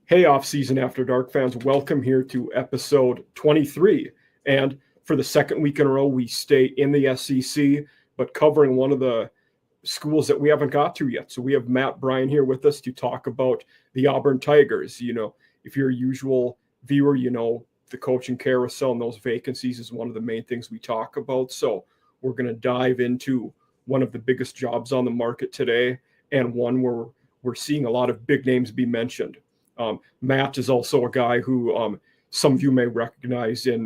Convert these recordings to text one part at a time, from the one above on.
Hey, Off-Season After Dark fans, welcome here to episode 23. And for the second week in a row, we stay in the SEC, but covering one of the schools that we haven't got to yet. So we have Matt Bryan here with us to talk about the Auburn Tigers. You know, if you're a usual viewer, you know the coaching carousel and those vacancies is one of the main things we talk about. So we're going to dive into one of the biggest jobs on the market today and one where we're seeing a lot of big names be mentioned. Matt is also a guy who some of you may recognize in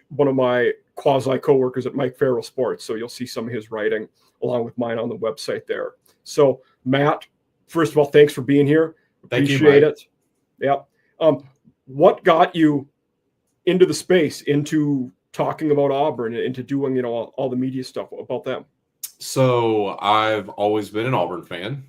one of my quasi coworkers at Mike Farrell Sports. So you'll see some of his writing along with mine on the website there. So Matt, first of all, thanks for being here. Appreciate it. Yeah. What got you into the space, into talking about Auburn, into doing, all the media stuff about them? So I've always been an Auburn fan.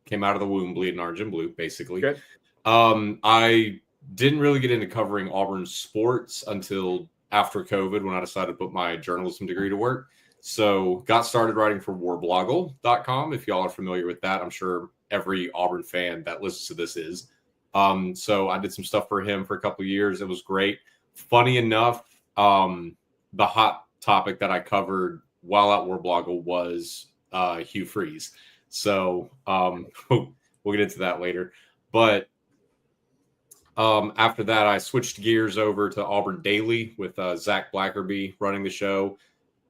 Came out of the womb bleeding orange and blue, basically. Okay. I didn't really get into covering Auburn sports until after COVID when I decided to put my journalism degree to work. So got started writing for warblogle.com. If y'all are familiar with that, I'm sure every Auburn fan that listens to this is. So I did some stuff for him for a couple of years. It was great. Funny enough, the hot topic that I covered while at Warblogle was Hugh Freeze. So we'll get into that later. But after that, I switched gears over to Auburn Daily with Zach Blackerby running the show.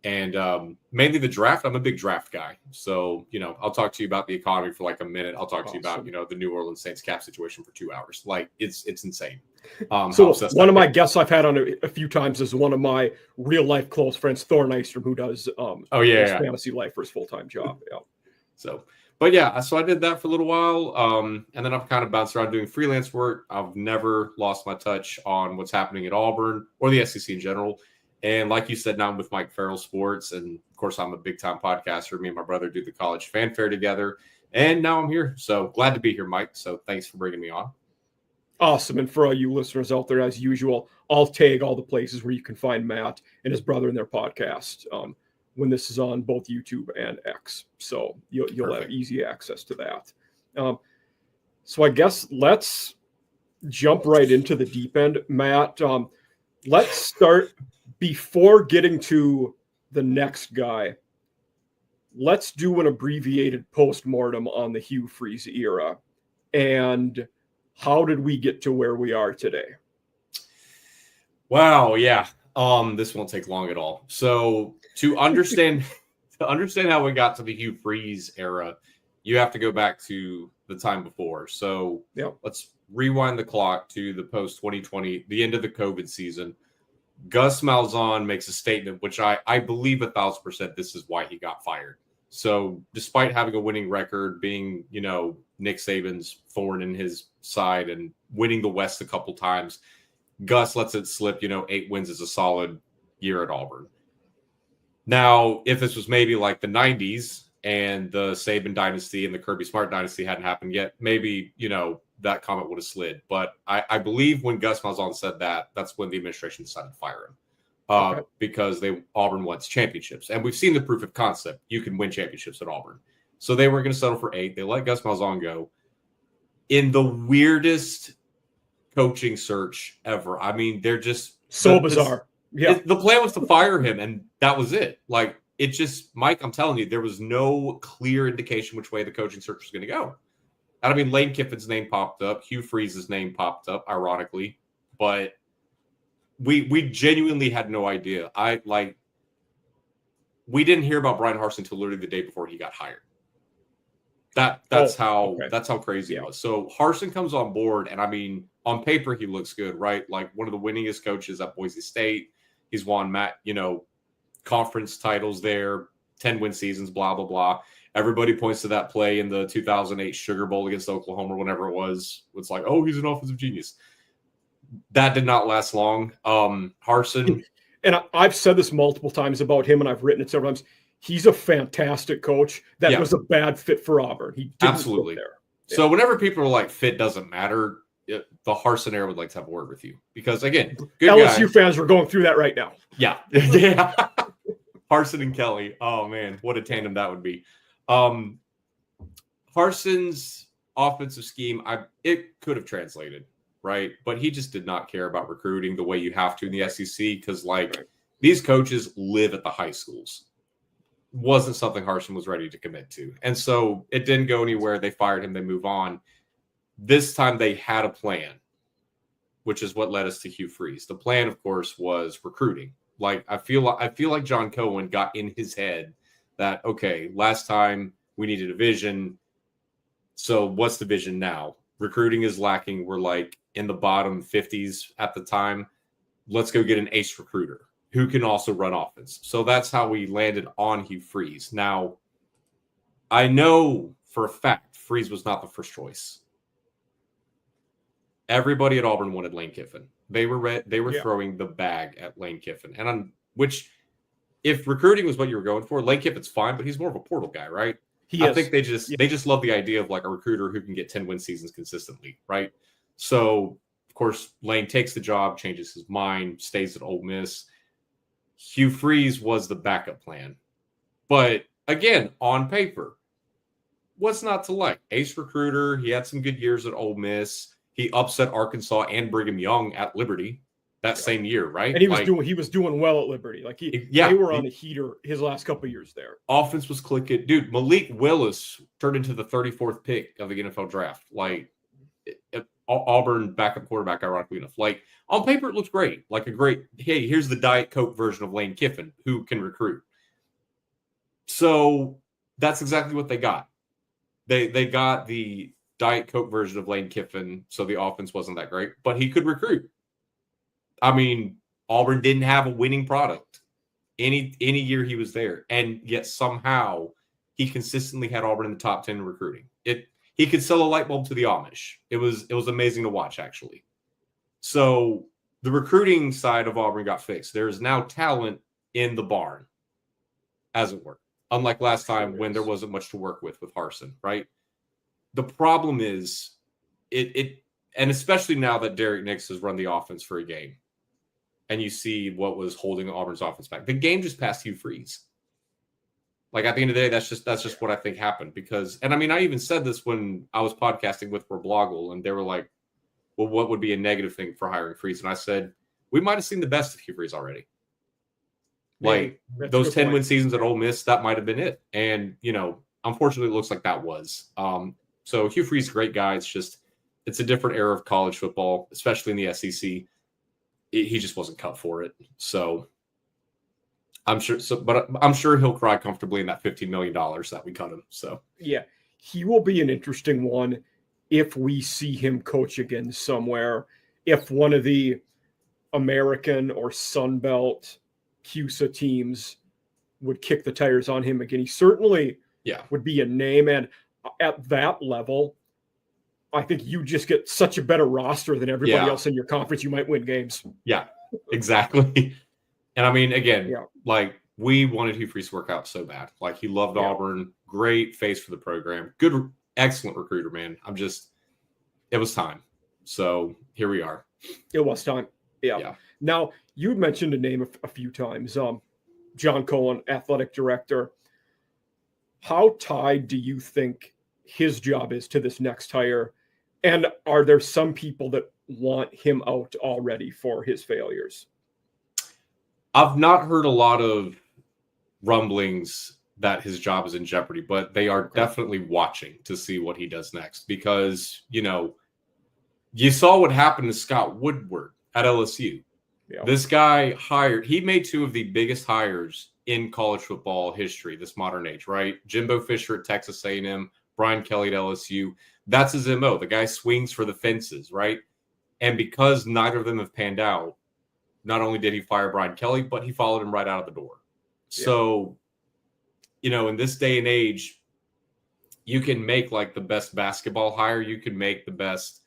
And mainly the draft. I'm a big draft guy. So, I'll talk to you about the economy for like a minute. I'll talk to you about, the New Orleans Saints cap situation for 2 hours. Like, it's insane. So one of my guests I've had on a few times is one of my real life close friends, Thor Nystrom, who does Fantasy Life for his full-time job. Yeah. So I did that for a little while. And then I've kind of bounced around doing freelance work. I've never lost my touch on what's happening at Auburn or the SEC in general. And like you said, now I'm with Mike Farrell Sports. And of course, I'm a big time podcaster. Me and my brother do the college fanfare together. And now I'm here. So glad to be here, Mike. So thanks for bringing me on. Awesome. And for all you listeners out there, as usual, I'll tag all the places where you can find Matt and his brother in their podcast when this is on both YouTube and X. So you'll have easy access to that. So I guess let's jump right into the deep end, Matt. Let's start before getting to the next guy. Let's do an abbreviated postmortem on the Hugh Freeze era. And how did we get to where we are today? Wow, yeah. This won't take long at all. So to understand how we got to the Hugh Freeze era, you have to go back to the time before. So Let's rewind the clock to the post 2020, the end of the COVID season. Gus Malzahn makes a statement, which I believe 1,000% this is why he got fired. So despite having a winning record, being, Nick Saban's thorn in his side and winning the West a couple times, Gus lets it slip, 8 wins is a solid year at Auburn. Now, if this was maybe like the 90s and the Saban dynasty and the Kirby Smart dynasty hadn't happened yet, maybe, that comment would have slid. But I believe when Gus Malzahn said that, that's when the administration decided to fire him because Auburn wants championships. And we've seen the proof of concept. You can win championships at Auburn. So they were going to settle for 8. They let Gus Malzahn go in the weirdest coaching search ever. I mean, they're just so bizarre. Yeah. The plan was to fire him, and that was it. Like, it just, Mike, I'm telling you, there was no clear indication which way the coaching search was going to go. And I mean, Lane Kiffin's name popped up. Hugh Freeze's name popped up, ironically. But we genuinely had no idea. We didn't hear about Brian Harsin until literally the day before he got hired. That's how crazy it was. So Harsin comes on board, and I mean, on paper, he looks good, right? Like one of the winningest coaches at Boise State. He's won, conference titles there, 10-win seasons, blah, blah, blah. Everybody points to that play in the 2008 Sugar Bowl against Oklahoma or whenever it was. It's like, oh, he's an offensive genius. That did not last long. Harsin. And I've said this multiple times about him, and I've written it several times. He's a fantastic coach. That was a bad fit for Auburn. He didn't absolutely there. Yeah. So whenever people are like, fit doesn't matter, the Harsin era would like to have a word with you. Because, again, good LSU guy. fans are going through that right now. Yeah. Yeah. Harsin and Kelly. Oh, man. What a tandem that would be. Harsin's offensive scheme, it could have translated, right? But he just did not care about recruiting the way you have to in the SEC because, these coaches live at the high schools. Wasn't something Harsin was ready to commit to. And so it didn't go anywhere. They fired him. They move on. This time they had a plan, which is what led us to Hugh Freeze. The plan, of course, was recruiting. I feel like John Cohen got in his head that, okay, last time we needed a vision. So what's the vision now? Recruiting is lacking. We're in the bottom 50s at the time. Let's go get an ace recruiter who can also run offense. So that's how we landed on Hugh Freeze. Now, I know for a fact Freeze was not the first choice. Everybody at Auburn wanted Lane Kiffin. They were throwing the bag at Lane Kiffin. And which, if recruiting was what you were going for, Lane Kiffin's fine, but he's more of a portal guy, right? I think they just love the idea of a recruiter who can get 10-win seasons consistently, right? So, of course, Lane takes the job, changes his mind, stays at Ole Miss. Hugh Freeze was the backup plan. But again, on paper, what's not to like? Ace recruiter. He had some good years at Ole Miss. He upset Arkansas and Brigham Young at Liberty that same year, right? And he was doing well at Liberty. They were on a heater his last couple of years there. Offense was clicking. Dude, Malik Willis turned into the 34th pick of the NFL draft. Auburn backup quarterback, ironically enough. On paper, it looks great. Hey, here's the Diet Coke version of Lane Kiffin who can recruit. So that's exactly what they got. They got the Diet Coke version of Lane Kiffin, so the offense wasn't that great, but he could recruit. I mean, Auburn didn't have a winning product any year he was there, and yet somehow he consistently had Auburn in the top 10 in recruiting. He could sell a light bulb to the Amish. It was amazing to watch, actually. So the recruiting side of Auburn got fixed. There is now talent in the barn, as it were. Unlike last time when there wasn't much to work with Harsin, right? The problem is and especially now that Derek Nix has run the offense for a game, and you see what was holding Auburn's offense back. The game just passed Hugh Freeze. At the end of the day, that's just what I think happened. I even said this when I was podcasting with Reblogle, and they were like, well, what would be a negative thing for hiring Freeze? And I said, we might have seen the best of Hugh Freeze already. Those 10-win seasons at Ole Miss, that might have been it. And, unfortunately, it looks like that was. So Hugh Freeze, great guy. It's a different era of college football, especially in the SEC. He just wasn't cut for it. So I'm sure he'll cry comfortably in that $15 million that we cut him. So yeah, he will be an interesting one if we see him coach again somewhere. If one of the American or Sun Belt CUSA teams would kick the tires on him again, he certainly would be a name. And at that level, I think you just get such a better roster than everybody else in your conference. You might win games. Yeah, exactly. And again, we wanted Hugh Freeze to work out so bad. He loved Auburn, great face for the program, good, excellent recruiter, man. It was time. So here we are. It was time. Yeah. Now, you mentioned a name a few times, John Cohen, athletic director. How tied do you think his job is to this next hire? And are there some people that want him out already for his failures? I've not heard a lot of rumblings that his job is in jeopardy, but they are definitely watching to see what he does next because, you saw what happened to Scott Woodward at LSU. Yeah. This guy he made two of the biggest hires in college football history, this modern age, right? Jimbo Fisher at Texas A&M, Brian Kelly at LSU. That's his MO. The guy swings for the fences, right? And because neither of them have panned out, not only did he fire Brian Kelly, but he followed him right out of the door. Yeah. So, in this day and age, you can make the best basketball hire. You can make the best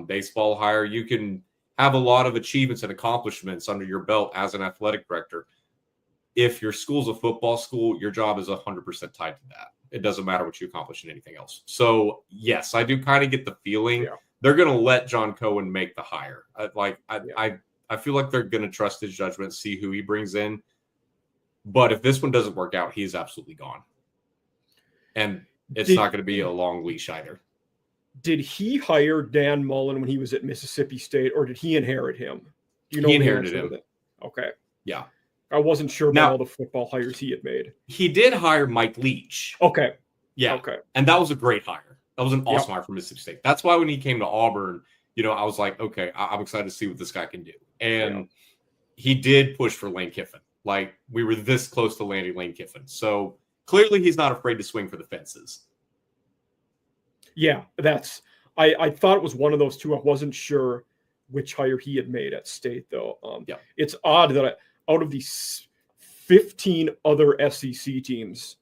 baseball hire. You can have a lot of achievements and accomplishments under your belt as an athletic director. If your school's a football school, your job is 100% tied to that. It doesn't matter what you accomplish in anything else. So, yes, I do kind of get the feeling they're going to let John Cohen make the hire. I feel like they're going to trust his judgment, see who he brings in. But if this one doesn't work out, he's absolutely gone. And it's not going to be a long leash either. Did he hire Dan Mullen when he was at Mississippi State, or did he inherit him? Do you know He the inherited answer him. to that? Okay. Yeah. I wasn't sure about all the football hires he had made. He did hire Mike Leach. Okay. Yeah. Okay. And that was a great hire. That was an awesome hire for Mississippi State. That's why when he came to Auburn, I was like, okay, I'm excited to see what this guy can do. And he did push for Lane Kiffin. Like, we were this close to landing Lane Kiffin. So clearly he's not afraid to swing for the fences. Yeah, I thought it was one of those two. I wasn't sure which hire he had made at State, though. It's odd that out of these 15 other SEC teams,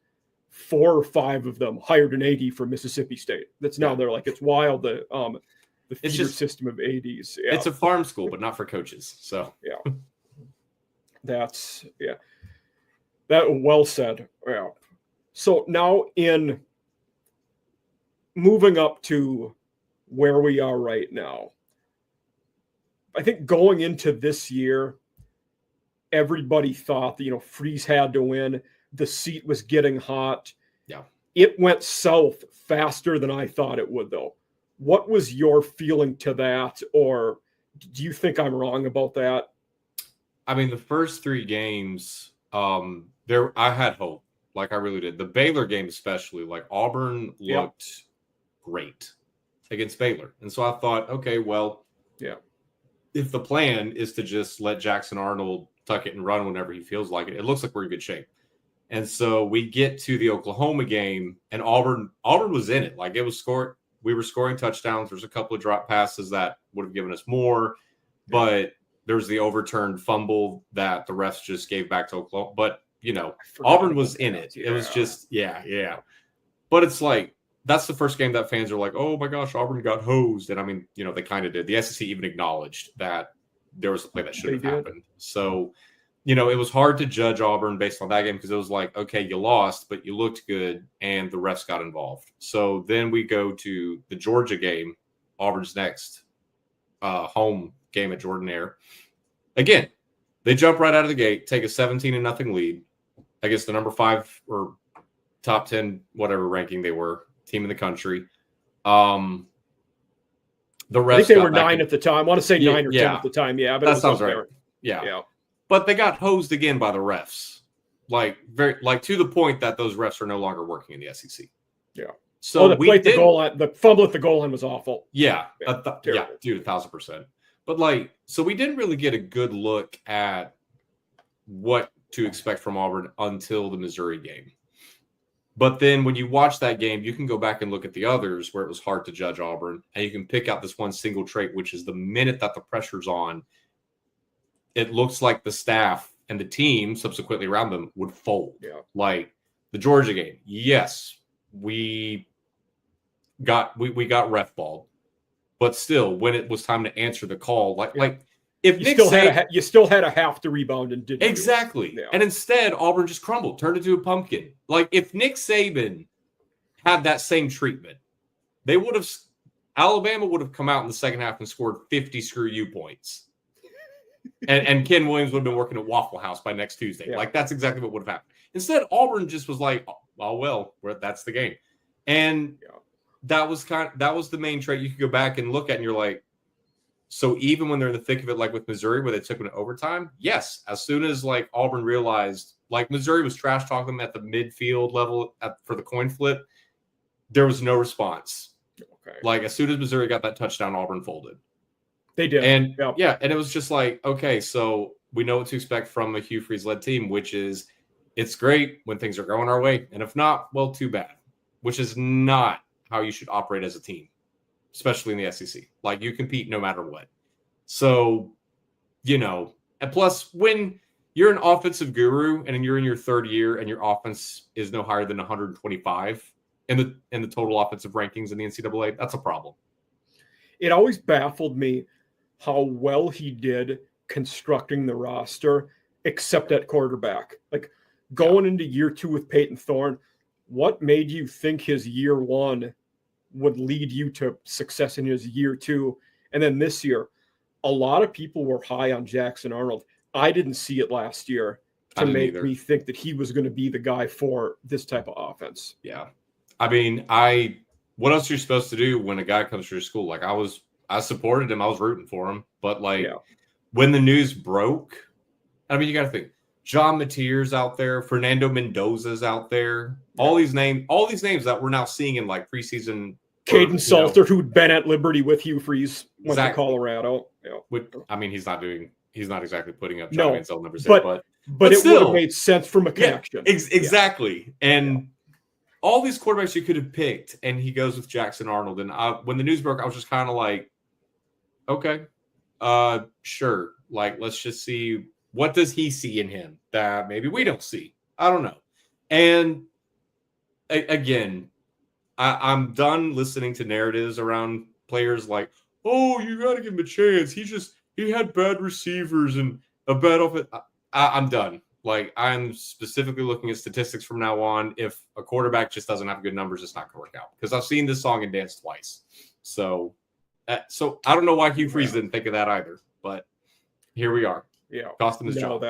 4 or 5 of them hired an AD from Mississippi State. That's now they're like, it's wild, the feeder system of ADs. Yeah. It's a farm school, but not for coaches. So that well said. Yeah. So now in moving up to where we are right now, I think going into this year, everybody thought that, Freeze had to win. The seat was getting hot. Yeah. It went south faster than I thought it would, though. What was your feeling to that? Or do you think I'm wrong about that? I mean, the first 3 games, I had hope. Like, I really did. The Baylor game especially, like, Auburn looked great against Baylor. And so I thought, okay, well, if the plan is to just let Jackson Arnold tuck it and run whenever he feels like it, it looks like we're in good shape. And so we get to the Oklahoma game, and Auburn was in it. Like, it was scored. We were scoring touchdowns. There's a couple of drop passes that would have given us more, but there was the overturned fumble that the refs just gave back to Oklahoma. But, Auburn was in it. It was just, But it's like, that's the first game that fans are like, oh my gosh, Auburn got hosed. And I mean, they kind of did. The SEC even acknowledged that there was a play that should have happened. So, it was hard to judge Auburn based on that game because it was like, okay, you lost, but you looked good, and the refs got involved. So then we go to the Georgia game, Auburn's next home game at Jordan-Hare. Again, they jump right out of the gate, take a 17-0 lead against the number 5 or top 10, whatever ranking they were, team in the country. The refs, I think they were 9 at the time. I want to say 9 or 10 at the time. Yeah, but that sounds right. Yeah. But they got hosed again by the refs, like to the point that those refs are no longer working in the SEC. Yeah. So the goal line, the fumble at the goal line was awful. Yeah, dude, 1,000%. But so we didn't really get a good look at what to expect from Auburn until the Missouri game. But then when you watch that game, you can go back and look at the others where it was hard to judge Auburn, and you can pick out this one single trait, which is the minute that the pressure's on, it looks like the staff and the team subsequently around them would fold. Yeah. Like the Georgia game. Yes, we got ref balled, but still, when it was time to answer the call, if you still had a half to rebound and didn't exactly. And instead, Auburn just crumbled, turned into a pumpkin. Like if Nick Saban had that same treatment, Alabama would have come out in the second half and scored 50 screw you points. And Ken Williams would have been working at Waffle House by next Tuesday. Yeah. Like, that's exactly what would have happened. Instead, Auburn just was like, oh, well, that's the game. And that was the main trait you could go back and look at, and you're like, so even when they're in the thick of it, like with Missouri, where they took them to overtime, yes, as soon as, Auburn realized, Missouri was trash talking them at the midfield level for the coin flip, there was no response. Okay. As soon as Missouri got that touchdown, Auburn folded. They did. And and it was just like, okay, so we know what to expect from a Hugh Freeze-led team, which is it's great when things are going our way. And if not, well, too bad, which is not how you should operate as a team, especially in the SEC. You compete no matter what. So, and plus when you're an offensive guru and you're in your 3rd year and your offense is no higher than 125 in the total offensive rankings in the NCAA, that's a problem. It always baffled me how well he did constructing the roster, except at quarterback. Going into year 2 with Peyton Thorne, what made you think his year 1 would lead you to success in his year 2? And then this year, a lot of people were high on Jackson Arnold. I didn't see it last year to make me think that he was going to be the guy for this type of offense. Yeah. I mean, I what else are you supposed to do when a guy comes to your school? Like I supported him. I was rooting for him. But like when the news broke, I mean, you got to think John Mateer's out there, Fernando Mendoza's out there, all these names that we're now seeing in like preseason. Caden Salter, who'd been at Liberty with Hugh Freeze, went to Colorado. I mean, he's not exactly putting up John Mansell number 6, but it would have made sense from a connection. Exactly. And all these quarterbacks you could have picked, and he goes with Jackson Arnold. And when the news broke, I was just kind of like, okay, sure. Like, let's just see, what does he see in him that maybe we don't see? I don't know. And again, I'm done listening to narratives around players like, oh, you got to give him a chance. He had bad receivers and a bad offense. I'm done. Like, I'm specifically looking at statistics from now on. If a quarterback just doesn't have good numbers, it's not going to work out. Because I've seen this song and dance twice. So I don't know why Hugh Freeze didn't think of that either. But here we are. Yeah. Cost him his job.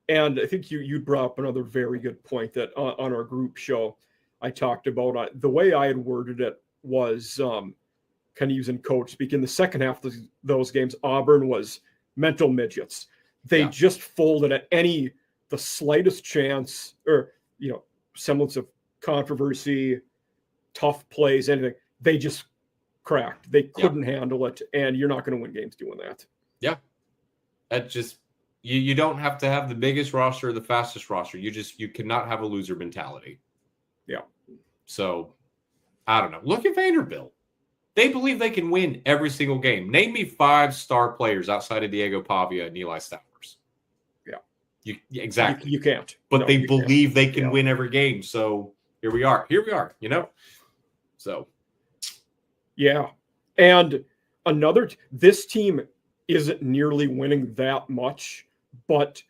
And I think you brought up another very good point that on our group show I talked about. The way I had worded it was kind of using coach speak. In the second half of those games, Auburn was mental midgets. They just folded at the slightest chance or, semblance of controversy, tough plays, anything. They just cracked. They couldn't handle it, and you're not going to win games doing that. Yeah. That just you don't have to have the biggest roster or the fastest roster. You cannot have a loser mentality. Yeah. So I don't know. Look at Vanderbilt. They believe they can win every single game. Name me 5 star players outside of Diego Pavia and Eli Stowers. Yeah. Exactly. You can't. But they believe they can win every game. So here we are. So. Yeah. And this team isn't nearly winning that much, but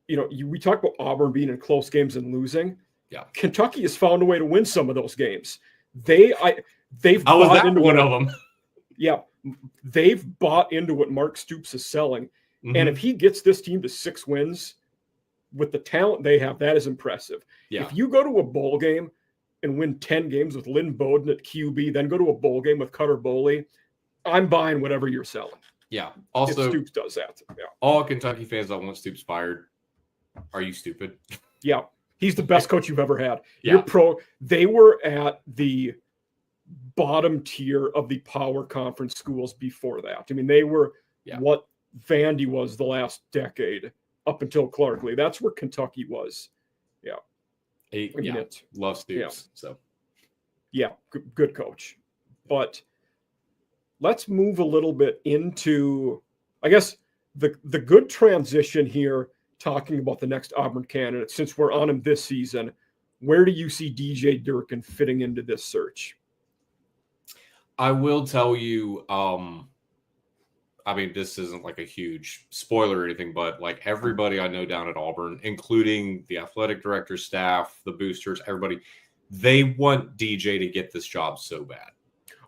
we talk about Auburn being in close games and losing. Yeah. Kentucky has found a way to win some of those games. They've bought into one of them. Yeah. They've bought into what Mark Stoops is selling. Mm-hmm. And if he gets this team to 6 wins with the talent they have, that is impressive. Yeah. If you go to a bowl game and win 10 games with Lynn Bowden at QB, then go to a bowl game with Cutter Boley, I'm buying whatever you're selling. Yeah. Also, if Stoops does that. Yeah. All Kentucky fans that want Stoops fired, are you stupid? Yeah. He's the best coach you've ever had. Yeah. They were at the bottom tier of the power conference schools before that. I mean, they were what Vandy was the last decade up until Clarkley. That's where Kentucky was. Yeah. Love Stoops. Yeah. So, yeah, good coach. But let's move a little bit into, I guess, the good transition here, talking about the next Auburn candidate. Since we're on him this season, where do you see DJ Durkin fitting into this search? I will tell you, I mean, this isn't like a huge spoiler or anything, but like everybody I know down at Auburn, including the athletic director, staff, the boosters, everybody, they want DJ to get this job so bad.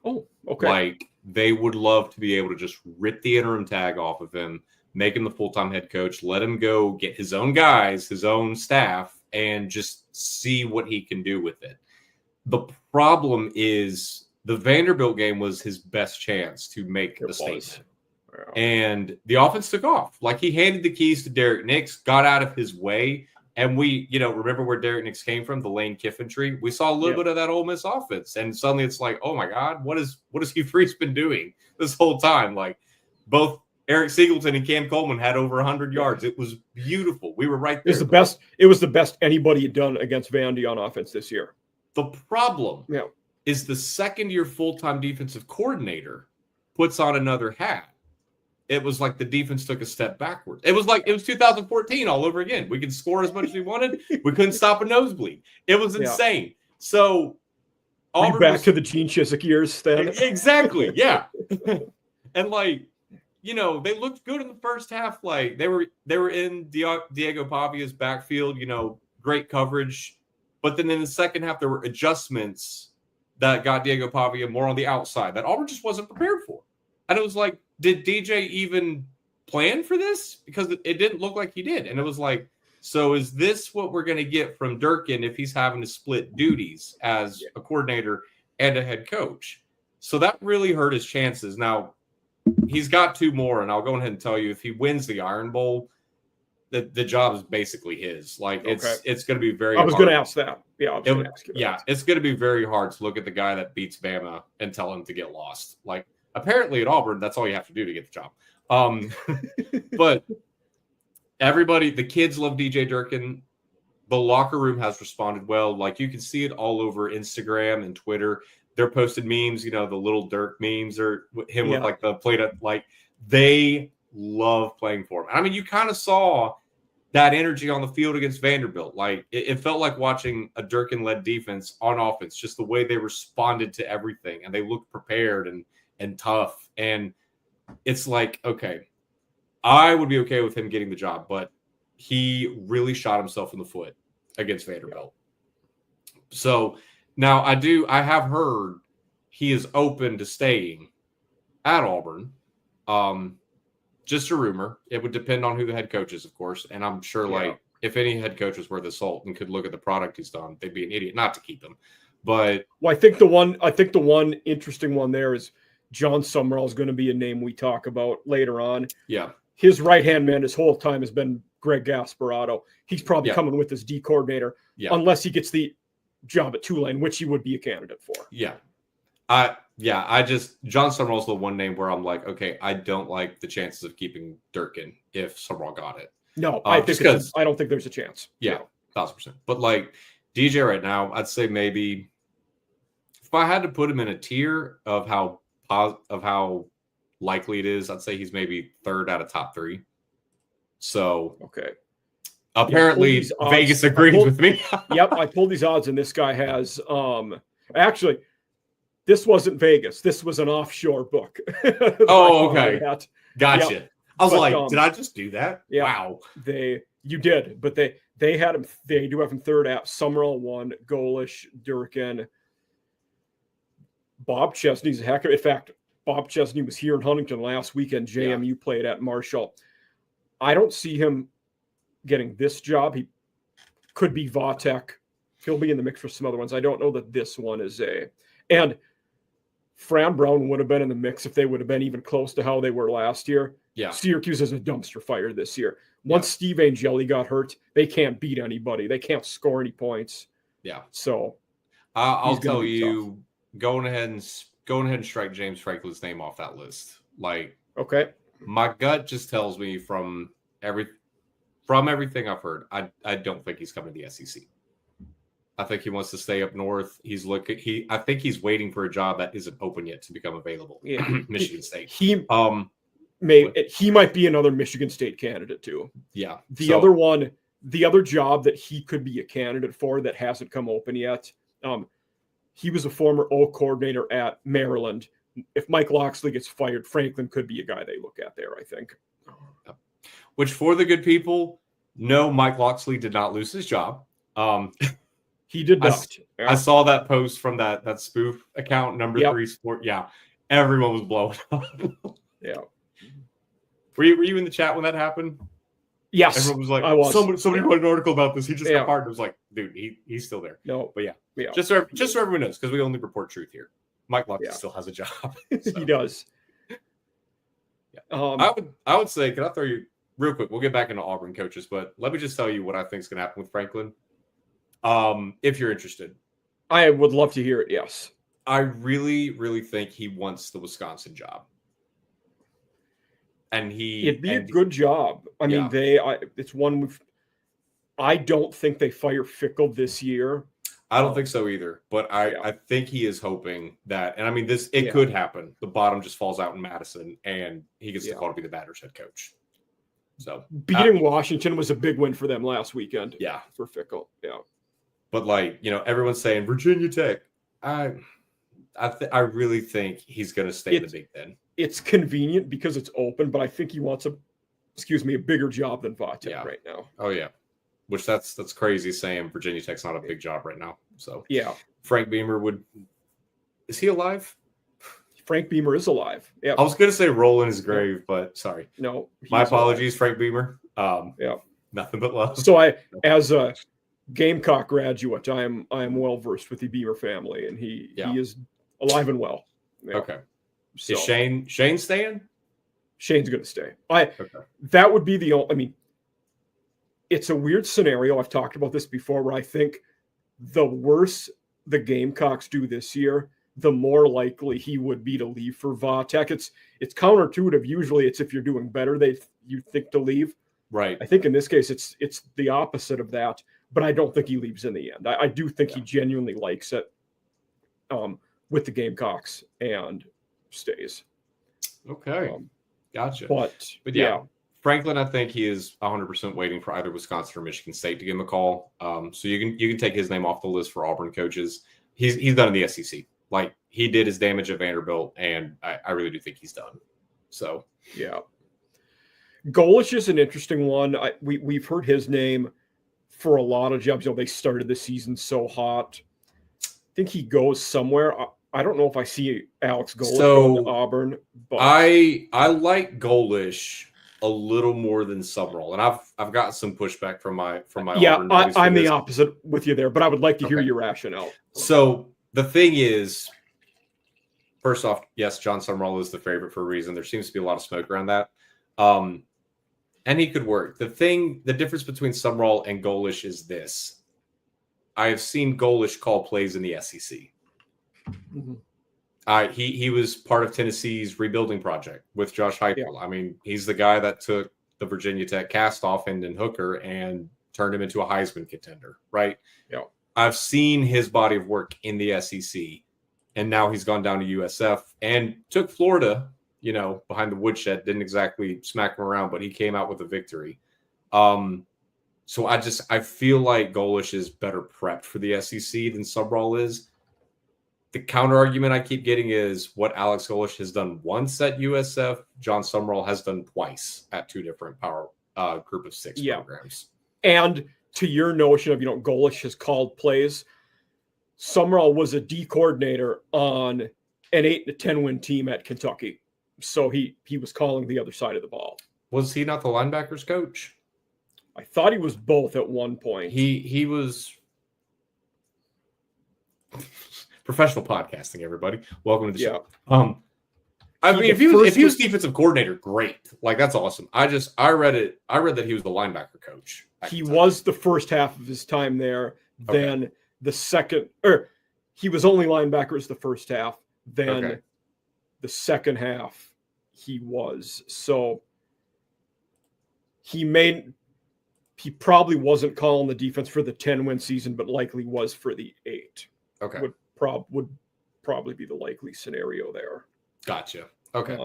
Oh, okay. Like they would love to be able to just rip the interim tag off of him, make him the full-time head coach, let him go get his own guys, his own staff, and just see what he can do with it. The problem is the Vanderbilt game was his best chance to make a statement. Wow. And the offense took off. Like he handed the keys to Derek Nix, got out of his way. And we, remember where Derek Nix came from, the Lane Kiffin tree. We saw a little bit of that Ole Miss offense. And suddenly it's like, oh my God, what has Hugh Freeze been doing this whole time? Like both Eric Singleton and Cam Coleman had over 100 yards. It was beautiful. We were right there. It was the best anybody had done against Vandy on offense this year. The problem is the second-year full-time defensive coordinator puts on another hat. It was like the defense took a step backward. It was 2014 all over again. We could score as much as we wanted. We couldn't stop a nosebleed. It was insane. Yeah. So back to the Gene Chizik years then. Exactly. Yeah. And they looked good in the first half. Like they were in Diego Pavia's backfield, great coverage. But then in the second half, there were adjustments that got Diego Pavia more on the outside that Auburn just wasn't prepared for. And it was like, did DJ even plan for this? Because it didn't look like he did. And it was like, So is this what we're going to get from Durkin if he's having to split duties as a coordinator and a head coach? So that really hurt his chances. Now, he's got 2 more, and I'll go ahead and tell you, if he wins the Iron Bowl, the job is basically his. Like, it's going to be very hard. I was going to ask that. Yeah, I was going to ask you that. It's going to be very hard to look at the guy that beats Bama and tell him to get lost. Like, apparently at Auburn, that's all you have to do to get the job. But everybody, the kids love DJ Durkin. The locker room has responded well. Like, you can see it all over Instagram and Twitter. They're posted memes, the little Dirk memes, or him with like the plate up. Like, they love playing for him. I mean, you kind of saw that energy on the field against Vanderbilt. Like, it felt like watching a Durkin-led defense on offense, just the way they responded to everything, and they looked prepared and tough. And it's like, okay, I would be okay with him getting the job, but he really shot himself in the foot against Vanderbilt. So now I have heard he is open to staying at Auburn. Just a rumor. It would depend on who the head coach is, of course. And I'm sure, like, if any head coach was worth his salt and could look at the product he's done, they'd be an idiot not to keep him. But I think the one interesting one there is John Summerall is going to be a name we talk about later on. Yeah. His right-hand man this whole time has been Greg Gasparotto. He's probably coming with his D coordinator, unless he gets the job at Tulane, which he would be a candidate for. Yeah. John Summerall's the one name where I'm like, okay, I don't like the chances of keeping Durkin if Summerall got it. No, I don't think there's a chance. Yeah, 1,000%. But like DJ right now, I'd say maybe if I had to put him in a tier of how likely it is, I'd say he's maybe 3rd out of top 3. So okay. Apparently Vegas agrees with me. Yep, I pulled these odds, and this guy has actually. This wasn't Vegas. This was an offshore book. Oh, okay. Gotcha. Yep. I was like, did I just do that? Yeah, wow. You did, but they had him. They do have him 3rd at Summerall 1, Golish, Durkin, Bob Chesney's a heck of. In fact, Bob Chesney was here in Huntington last weekend. JMU played at Marshall. I don't see him getting this job. He could be Vautech. He'll be in the mix for some other ones. I don't know that this one is and Fran Brown would have been in the mix if they would have been even close to how they were last year. Yeah. Syracuse is a dumpster fire this year. Once Steve Angeli got hurt, they can't beat anybody. They can't score any points. Yeah. So I'll tell you, going ahead and strike James Franklin's name off that list. Like, okay, my gut just tells me from everything I've heard, I don't think he's coming to the SEC. I think he wants to stay up north. I think he's waiting for a job that isn't open yet to become available. Yeah. Michigan State. He might be another Michigan State candidate too. Yeah. The other job that he could be a candidate for that hasn't come open yet. He was a former O coordinator at Maryland. If Mike Locksley gets fired, Franklin could be a guy they look at there, I think. Which, for the good people, no, Mike Locksley did not lose his job. He did not. I saw that post from that spoof account, number 3 Sport. Yeah, everyone was blowing up. Yeah. Were you in the chat when that happened? Yes. Everyone was like, I was. Somebody wrote an article about this. He just got fired. It was like, dude, he's still there. No. But yeah. Just so everyone knows, because we only report truth here. Mike Locksley still has a job. So. He does. Yeah. I would say, can I throw you real quick? We'll get back into Auburn coaches, but let me just tell you what I think is going to happen with Franklin. If you're interested. I would love to hear it, yes. I really, really think he wants the Wisconsin job. And it'd be a good job. I mean, it's one I don't think they fire Fickle this year. I don't think so either. But I think he is hoping that, and I mean, it could happen. The bottom just falls out in Madison, and he gets the call to be the Badgers head coach. So beating Washington was a big win for them last weekend. Yeah, for Fickle. Yeah, but everyone's saying Virginia Tech. I really think he's going to stay in the Big Ten. It's convenient because it's open, but I think he wants a bigger job than Vautech right now. Oh yeah, which that's crazy saying Virginia Tech's not a big job right now. So yeah, Frank Beamer is he alive? Frank Beamer is alive. Yeah, I was going to say roll in his grave, but sorry. No, my apologies, alive. Frank Beamer. Nothing but love. So as a Gamecock graduate, I am well versed with the Beamer family, and he is alive and well. Yeah. Okay. So, is Shane staying? Shane's going to stay. That would be the only. I mean, it's a weird scenario. I've talked about this before, where I think the worse the Gamecocks do this year, the more likely he would be to leave for Va-Tech. It's counterintuitive. Usually, it's if you're doing better, you think to leave. Right. I think in this case, it's the opposite of that. But I don't think he leaves in the end. I do think he genuinely likes it with the Gamecocks and stays. Okay. Gotcha. But yeah, Franklin, I think he is 100% waiting for either Wisconsin or Michigan State to give him a call. So you can take his name off the list for Auburn coaches. He's done in the SEC. Like, he did his damage at Vanderbilt, and I really do think he's done. So yeah, Golish is an interesting one. We've heard his name for a lot of jobs. They started the season so hot. I think he goes somewhere. I don't know if I see Alex Golish going to Auburn, but I like Golish a little more than Summerall, and I've got some pushback from my Auburn I'm the opposite with you there, but I would like to hear your rationale. So the thing is, first off, yes, John Summerall is the favorite for a reason. There seems to be a lot of smoke around that. And he could work. The difference between Summerall and Golish is this. I have seen Golish call plays in the SEC. Mm-hmm. He was part of Tennessee's rebuilding project with Josh Heupel. Yeah. I mean, he's the guy that took the Virginia Tech cast-off Hendon Hooker and turned him into a Heisman contender, right? Yeah. I've seen his body of work in the SEC, and now he's gone down to USF and took Florida, behind the woodshed. Didn't exactly smack him around, but he came out with a victory. So I feel like Golish is better prepped for the SEC than Summerall is. The counter argument I keep getting is what Alex Golish has done once at USF, John Summerall has done twice at two different power group of six programs. And to your notion of, Golish has called plays, Summerall was a D coordinator on an 8-10 win team at Kentucky. So he was calling the other side of the ball. Was he not the linebackers coach? I thought he was both at one point. He was professional podcasting, everybody. Welcome to the show. I mean, if he was defensive coordinator, great. Like, that's awesome. I read that he was the linebacker coach. He was the first half of his time there. Okay. Then the second, he was only linebackers the first half. Then the second half, he was. So he probably wasn't calling the defense for the 10-win season, but likely was for the 8. Okay. Would probably be the likely scenario there. Gotcha. Okay.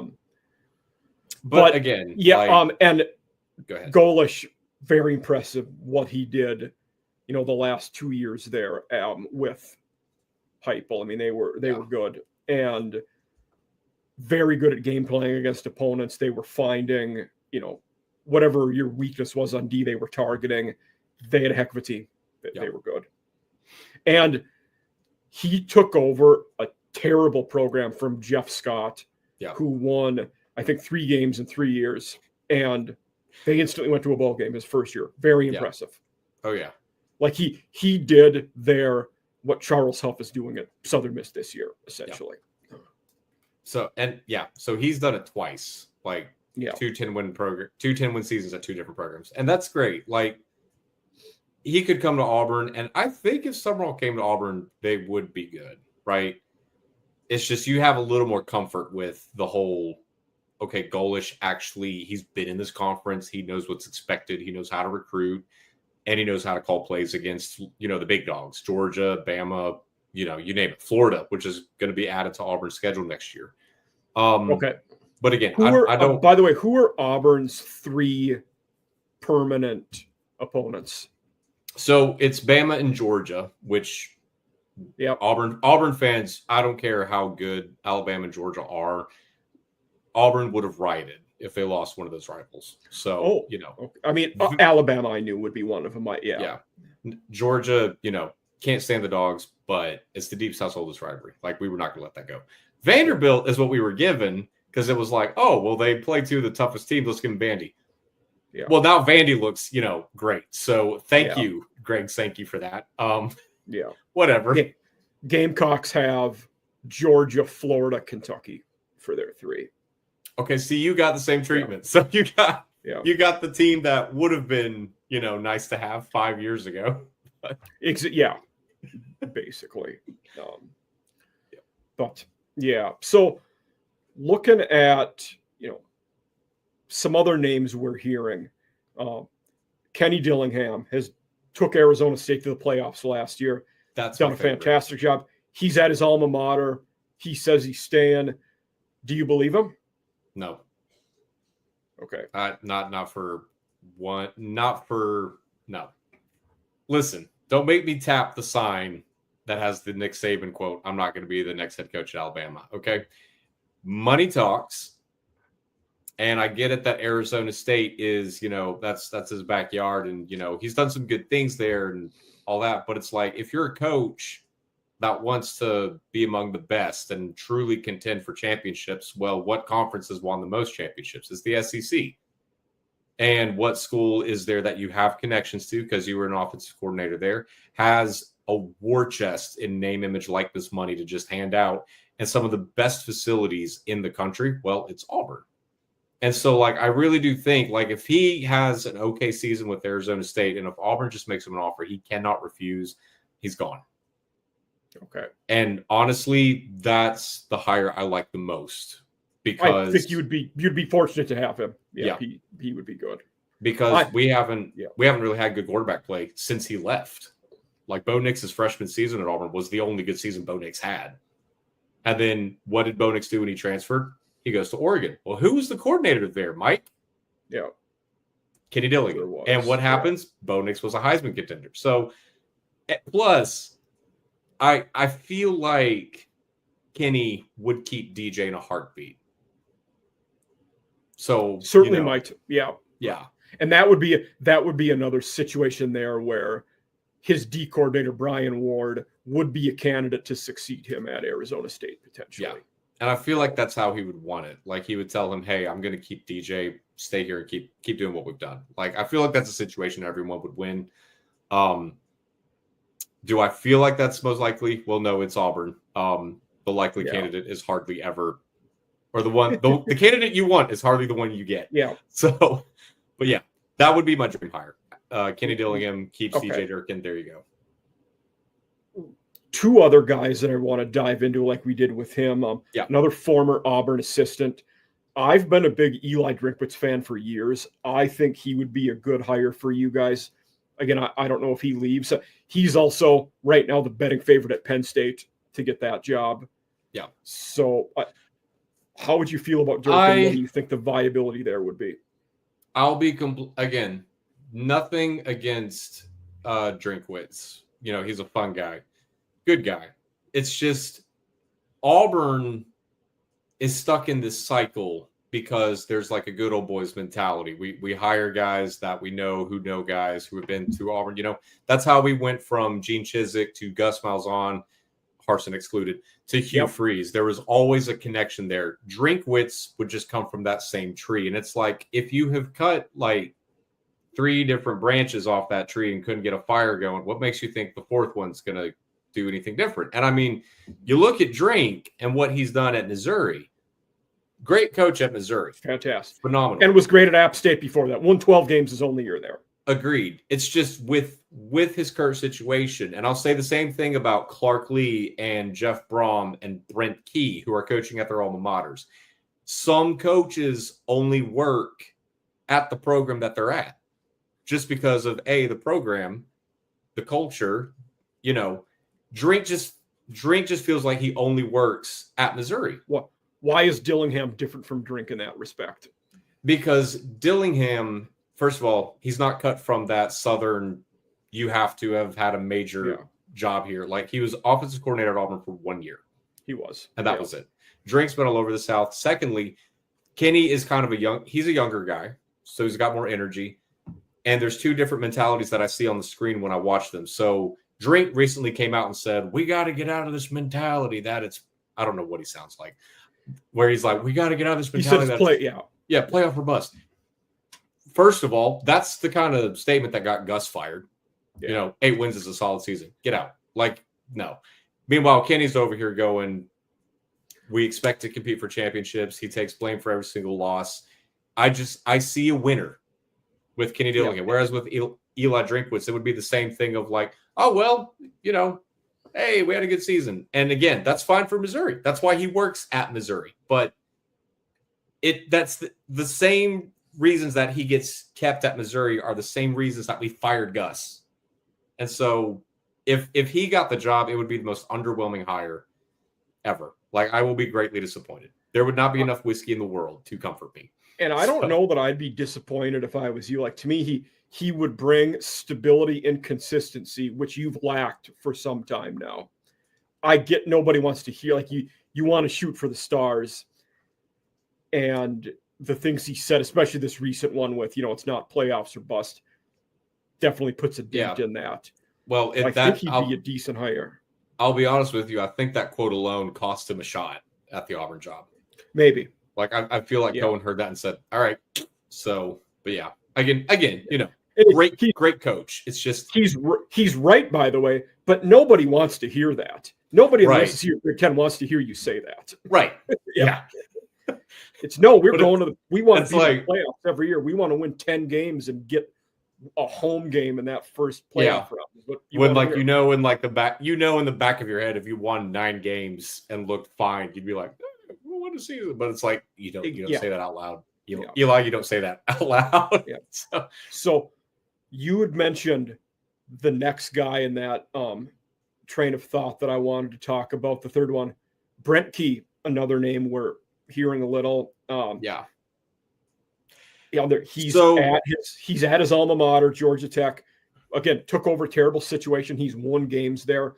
But again, and go ahead. Golish, very impressive what he did, the last 2 years there with Heupel. I mean, they were good and very good at game playing against opponents. They were finding, whatever your weakness was on D, they were targeting. They had a heck of a team. They were good. And he took over a terrible program from Jeff Scott, who won, I think, 3 games in 3 years. And they instantly went to a bowl game his first year. Very impressive. Oh, yeah. Like he did there what Charles Huff is doing at Southern Miss this year, essentially. Yeah. So he's done it twice. Like, 2 10-win seasons at 2 different programs. And that's great. Like, he could come to Auburn, and I think if Summerall came to Auburn, they would be good, right? It's just you have a little more comfort with the whole, Golish actually, he's been in this conference. He knows what's expected. He knows how to recruit, and he knows how to call plays against, the big dogs, Georgia, Bama, you name it, Florida, which is going to be added to Auburn's schedule next year. But again, I don't. By the way, who are Auburn's 3 permanent opponents? So it's Bama and Georgia, which Auburn fans, I don't care how good Alabama and Georgia are, Auburn would have rioted if they lost one of those rivals. So, I mean, Alabama I knew would be one of them. Yeah. Georgia, can't stand the dogs, but it's the Deep South's oldest rivalry. Like, we were not going to let that go. Vanderbilt is what we were given because it was like, oh, well, they play 2 of the toughest teams. Let's give them Vandy. Yeah. Well, now Vandy looks, great. So thank you, Greg Sankey, for that. Yeah. Whatever. Gamecocks have Georgia, Florida, Kentucky for their 3. Okay, see, you got the same treatment. So you got the team that would have been, nice to have 5 years ago. Basically. But yeah, so looking at some other names we're hearing, Kenny Dillingham has took Arizona State to the playoffs last year. That's done a fantastic job. He's at his alma mater. He says he's staying. Do you believe him? No. Okay. No. Listen, don't make me tap the sign that has the Nick Saban quote, "I'm not going to be the next head coach at Alabama." Okay. Money talks. And I get it that Arizona State is, that's his backyard. And, he's done some good things there and all that. But it's like, if you're a coach that wants to be among the best and truly contend for championships, well, what conference has won the most championships? It's the SEC. And what school is there that you have connections to, because you were an offensive coordinator there, has a war chest in name, image, likeness money to just hand out, and some of the best facilities in the country? Well, it's Auburn. And so, I really do think, if he has an okay season with Arizona State, and if Auburn just makes him an offer he cannot refuse, he's gone. Okay. And honestly, that's the hire I like the most, because I think you'd be fortunate to have him. Yeah. He would be good. Because we haven't really had good quarterback play since he left. Bo Nix's freshman season at Auburn was the only good season Bo Nix had. And then what did Bo Nix do when he transferred? He goes to Oregon. Well, who was the coordinator there, Mike? Yeah. Kenny Dillingham. Sure. And what happens? Bo Nix was a Heisman contender. So, plus, I feel like Kenny would keep DJ in a heartbeat. So certainly might. Yeah. Yeah. And that would be another situation there where his D coordinator, Brian Ward, would be a candidate to succeed him at Arizona State potentially. Yeah. And I feel like that's how he would want it. He would tell him, "Hey, I'm going to keep DJ, stay here, and keep doing what we've done." I feel like that's a situation everyone would win. Do I feel like that's most likely? Well, no, it's Auburn. The likely candidate is hardly ever, or the candidate you want is hardly the one you get. Yeah. So, but yeah, that would be my dream hire. Kenny Dillingham keeps DJ Durkin. There you go. 2 other guys that I want to dive into, like we did with him. Another former Auburn assistant. I've been a big Eli Drinkwitz fan for years. I think he would be a good hire for you guys. Again, I don't know if he leaves. He's also right now the betting favorite at Penn State to get that job. Yeah. So how would you feel about Durkin? What do you think the viability there would be? I'll be again, nothing against Drinkwitz. He's a fun guy. Good guy. It's just Auburn is stuck in this cycle because there's a good old boys mentality. We hire guys that we know who know guys who have been to Auburn. That's how we went from Gene Chizik to Gus Malzahn, Harsin excluded, to Hugh Freeze. There was always a connection there. Drinkwitz would just come from that same tree. And it's if you have cut 3 different branches off that tree and couldn't get a fire going, what makes you think the 4th one's going to do anything different? And I mean, you look at Drink and what he's done at Missouri. Great coach at Missouri. Fantastic. Phenomenal. And was great at App State before that. Won 12 games his only year there. Agreed. It's just with his current situation. And I'll say the same thing about Clark Lee and Jeff Brom and Brent Key, who are coaching at their alma maters. Some coaches only work at the program that they're at just because of the program, the culture, Drink just feels like he only works at Missouri. Why is Dillingham different from Drink in that respect? Because Dillingham, first of all, he's not cut from that Southern, you have to have had a major job here. He was offensive coordinator at Auburn for 1 year. He was. And that was it. Drink's been all over the South. Secondly, Kenny is kind of he's a younger guy, so he's got more energy. And there's 2 different mentalities that I see on the screen when I watch them. So Drink recently came out and said, we got to get out of this mentality that it's, I don't know what he sounds like, where he's we got to get out of this mentality. He says playoff or bust. first of all, that's the kind of statement that got Gus fired. Yeah. 8 wins is a solid season. Get out. No. Meanwhile, Kenny's over here going, we expect to compete for championships. He takes blame for every single loss. I see a winner with Kenny Dillingham. Yeah. Whereas with Eli Drinkwitz, it would be the same thing of oh, well, hey, we had a good season. And again, that's fine for Missouri. That's why he works at Missouri. But that's the same reasons that he gets kept at Missouri are the same reasons that we fired Gus. And so if he got the job, it would be the most underwhelming hire ever. I will be greatly disappointed. There would not be enough whiskey in the world to comfort me. And I don't know that I'd be disappointed if I was you. To me, he would bring stability and consistency, which you've lacked for some time now. I get nobody wants to hear, you want to shoot for the stars. And the things he said, especially this recent one with, it's not playoffs or bust, definitely puts a dent in that. Well, I think he'd be a decent hire. I'll be honest with you. I think that quote alone cost him a shot at the Auburn job. Maybe. I feel like Cohen heard that and said, all right. So, but yeah, again, great coach. It's just he's right, by the way, but nobody wants to hear that. Nobody unless you're Big Ten wants to hear you say that. Right. Yeah. We want to be in the playoffs every year. We want to win 10 games and get a home game in that first playoff round. But in the back of your head, if you won 9 games and looked fine, you'd be like, we want to see it. But it's you don't say that out loud. Eli, you don't say that out loud. Yeah. So you had mentioned the next guy in that train of thought that I wanted to talk about. The third one, Brent Key, another name we're hearing a little. He's at his alma mater, Georgia Tech. Again, took over a terrible situation. He's won games there.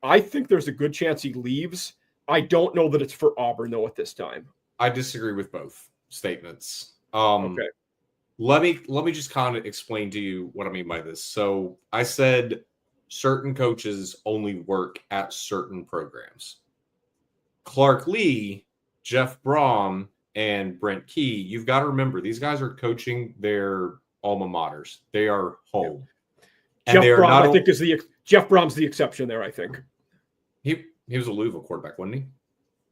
I think there's a good chance he leaves. I don't know that it's for Auburn though at this time. I disagree with both statements. Okay. Let me just kind of explain to you what I mean by this. So I said certain coaches only work at certain programs. Clark Lee, Jeff Brom, and Brent Key, you've got to remember these guys are coaching their alma maters. They are home. And Jeff Brom's the exception there, I think. He was a Louisville quarterback, wasn't he?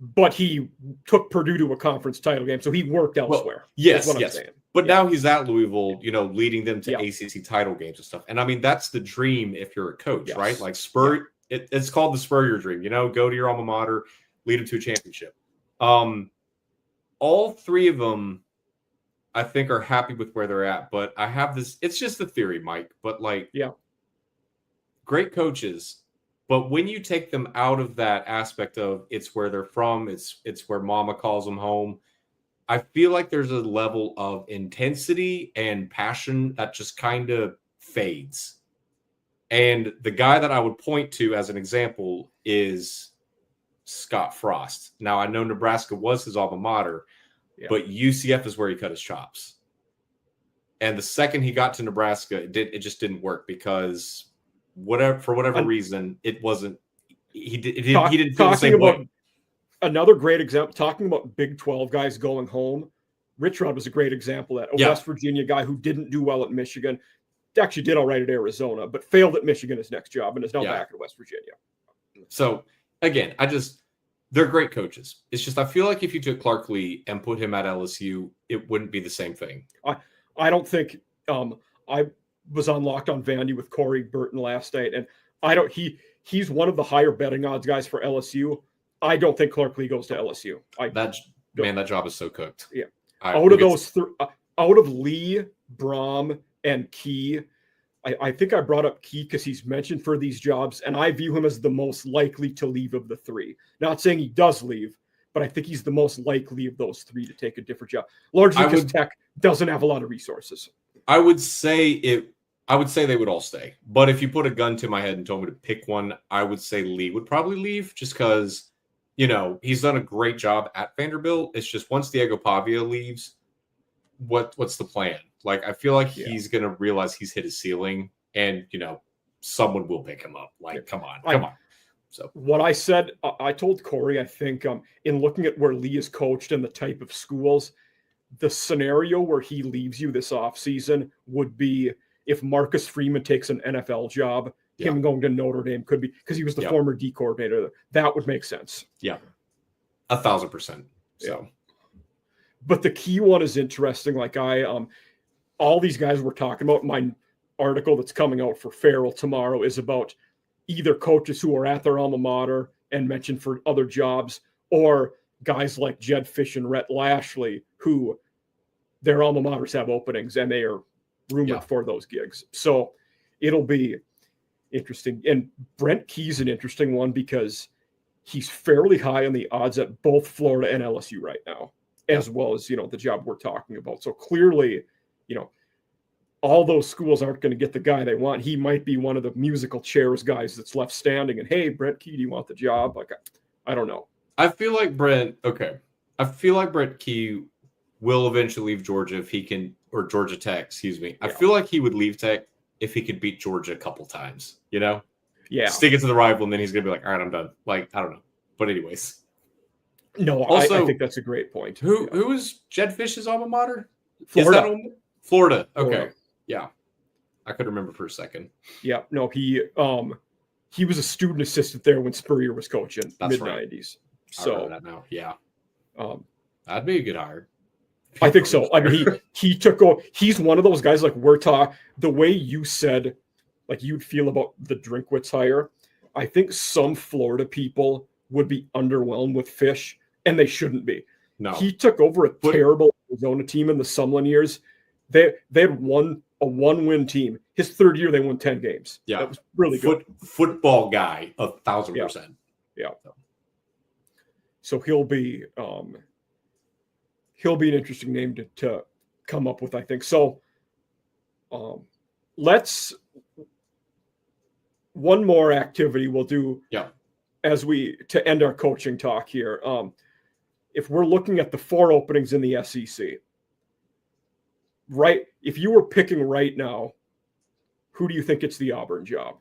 But he took Purdue to a conference title game, so he worked elsewhere. Well, yes. But now he's at Louisville, leading them to ACC title games and stuff. And I mean, that's the dream if you're a coach, right? It's called the Spurrier dream. Go to your alma mater, lead them to a championship. All 3 of them, I think, are happy with where they're at. But I have this. It's just a theory, Mike. But great coaches. But when you take them out of that aspect of it's where they're from, it's where mama calls them home, I feel like there's a level of intensity and passion that just kind of fades. And the guy that I would point to as an example is Scott Frost. Now, I know Nebraska was his alma mater, but UCF is where he cut his chops. And the second he got to Nebraska, it just didn't work because for whatever reason, it wasn't. He didn't feel the same way. Another great example, talking about Big 12 guys going home, Rich Rod was a great example of that. A West Virginia guy who didn't do well at Michigan, actually did all right at Arizona, but failed at Michigan his next job and is now back at West Virginia. So, again, they're great coaches. It's just I feel like if you took Clark Lee and put him at LSU, it wouldn't be the same thing. I don't think I was on Locked on Vandy with Corey Burton last night, and he's one of the higher betting odds guys for LSU. I don't think Clark Lee goes to LSU. That job is so cooked. Yeah. Out of Lee, Brom, and Key, I think I brought up Key because he's mentioned for these jobs, and I view him as the most likely to leave of the 3. Not saying he does leave, but I think he's the most likely of those 3 to take a different job. Largely because Tech doesn't have a lot of resources. I would say they would all stay. But if you put a gun to my head and told me to pick one, I would say Lee would probably leave just because, he's done a great job at Vanderbilt. It's just once Diego Pavia leaves, what's the plan? I feel like he's going to realize he's hit his ceiling and, someone will pick him up. Come on. So what I said, I told Corey, I think in looking at where Lee is coached and the type of schools, the scenario where he leaves you this offseason would be if Marcus Freeman takes an NFL job, him going to Notre Dame could be because he was the former D coordinator. That would make sense. Yeah. 1,000%. So, yeah. But the key one is interesting. Like all these guys we're talking about, my article that's coming out for Farrell tomorrow is about either coaches who are at their alma mater and mentioned for other jobs, or guys like Jed Fish and Rhett Lashley, who their alma maters have openings and they are rumored for those gigs. So it'll be interesting. And Brent Key's an interesting one because he's fairly high on the odds at both Florida and LSU right now, as well as, the job we're talking about. So clearly, all those schools aren't going to get the guy they want. He might be one of the musical chairs guys that's left standing and, hey, Brent Key, do you want the job? Like, I don't know. I feel like Brent Key will eventually leave Georgia if he can, or Georgia Tech, excuse me. I feel like he would leave Tech if he could beat Georgia a couple times, Yeah. Stick it to the rival, and then he's going to be like, all right, I'm done. Like, I don't know. But anyways. No, also, I think that's a great point. Who is Jed Fish's alma mater? Florida. Florida. Okay. Yeah. I could remember for a second. Yeah. No, he was a student assistant there when Spurrier was coaching mid-90s. So I remember that now. Yeah. That'd be a good hire. I think so. I mean, he took over. He's one of those guys like the way you said, like you'd feel about the Drinkwitz hire. I think some Florida people would be underwhelmed with Fish, and they shouldn't be. No. He took over a terrible Arizona team in the Sumlin years. They had won a 1-win team. His third year, they won 10 games. Yeah. That was really good. Football guy, 1,000%. Yeah. So he'll be an interesting name to come up with, I think. So one more activity we'll do to end our coaching talk here. If we're looking at the 4 openings in the SEC, right? If you were picking right now, who do you think gets the Auburn job?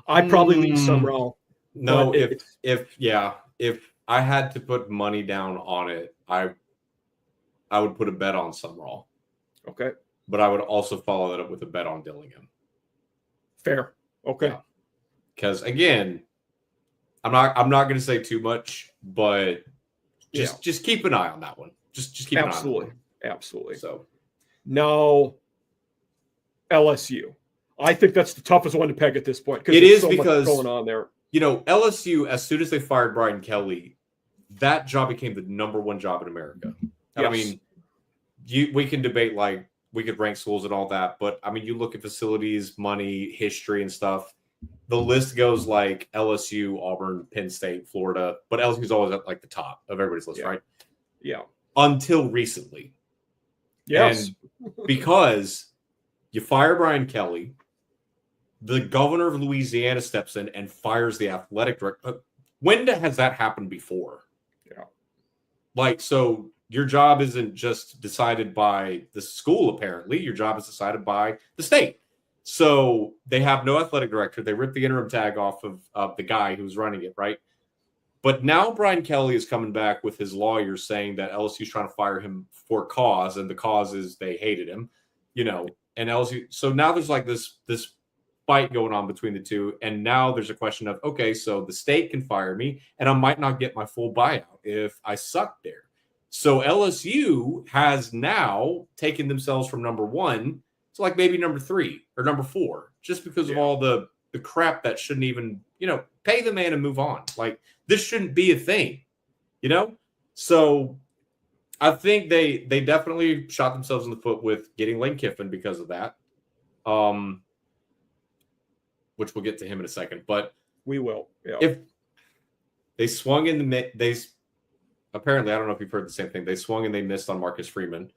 I'd probably lean Sumrall. No, if I had to put money down on it, I would put a bet on Sumrall. Okay. But I would also follow that up with a bet on Dillingham. Fair. Okay. Because again, I'm not going to say too much, but just keep an eye on that one. Just keep an eye on that one. Absolutely. So now LSU. I think that's the toughest one to peg at this point. It is so because much going on there. LSU, as soon as they fired Brian Kelly, that job became the number 1 job in America. Yes. I mean, we can debate, like, we could rank schools and all that, but I mean, you look at facilities, money, history, and stuff. The list goes like LSU, Auburn, Penn State, Florida, but LSU's always at like the top of everybody's list, right? Yeah. Until recently. Yes. And because you fire Brian Kelly, the governor of Louisiana steps in and fires the athletic director. When has that happened before? Yeah. Like, so your job isn't just decided by the school, apparently. Your job is decided by the state. So they have no athletic director. They ripped the interim tag off of the guy who's running it, right? But now Brian Kelly is coming back with his lawyers saying that LSU's trying to fire him for cause, and the cause is they hated him, and LSU. So now there's like this fight going on between the two, and now there's a question of, okay, so the state can fire me, and I might not get my full buyout if I suck there. So LSU has now taken themselves from number 1 to like maybe number 3 or number 4, just because of all the crap that shouldn't even, pay the man and move on. Like, this shouldn't be a thing, So I think they definitely shot themselves in the foot with getting Lane Kiffin because of that. Which we'll get to him in a second, but we will. Yeah. If they swung in apparently, I don't know if you've heard the same thing. They swung and they missed on Marcus Freeman.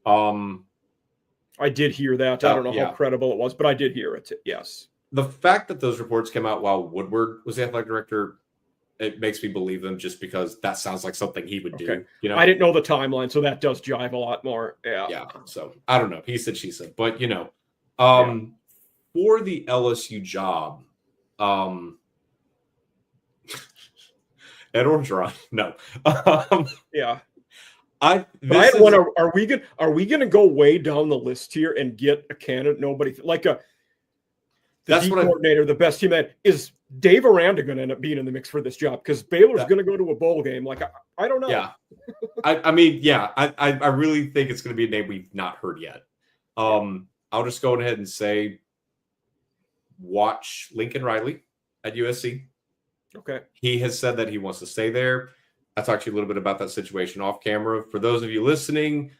I did hear that. I don't know how credible it was, but I did hear it. Yes. The fact that those reports came out while Woodward was the athletic director, it makes me believe them just because that sounds like something he would do. I didn't know the timeline, so that does jive a lot more. Yeah. Yeah. So I don't know. He said, she said, but for the LSU job, Ed Orgeron. No. Yeah. Are we gonna go way down the list here and get a candidate nobody like the D coordinator, the best team that is Dave Aranda going to end up being in the mix for this job because Baylor's going to go to a bowl game. Like I don't know. Yeah, I really think it's going to be a name we've not heard yet. I'll just go ahead and say, watch Lincoln Riley at USC. Okay, he has said that he wants to stay there. I talked to you a little bit about that situation off camera. For those of you listening,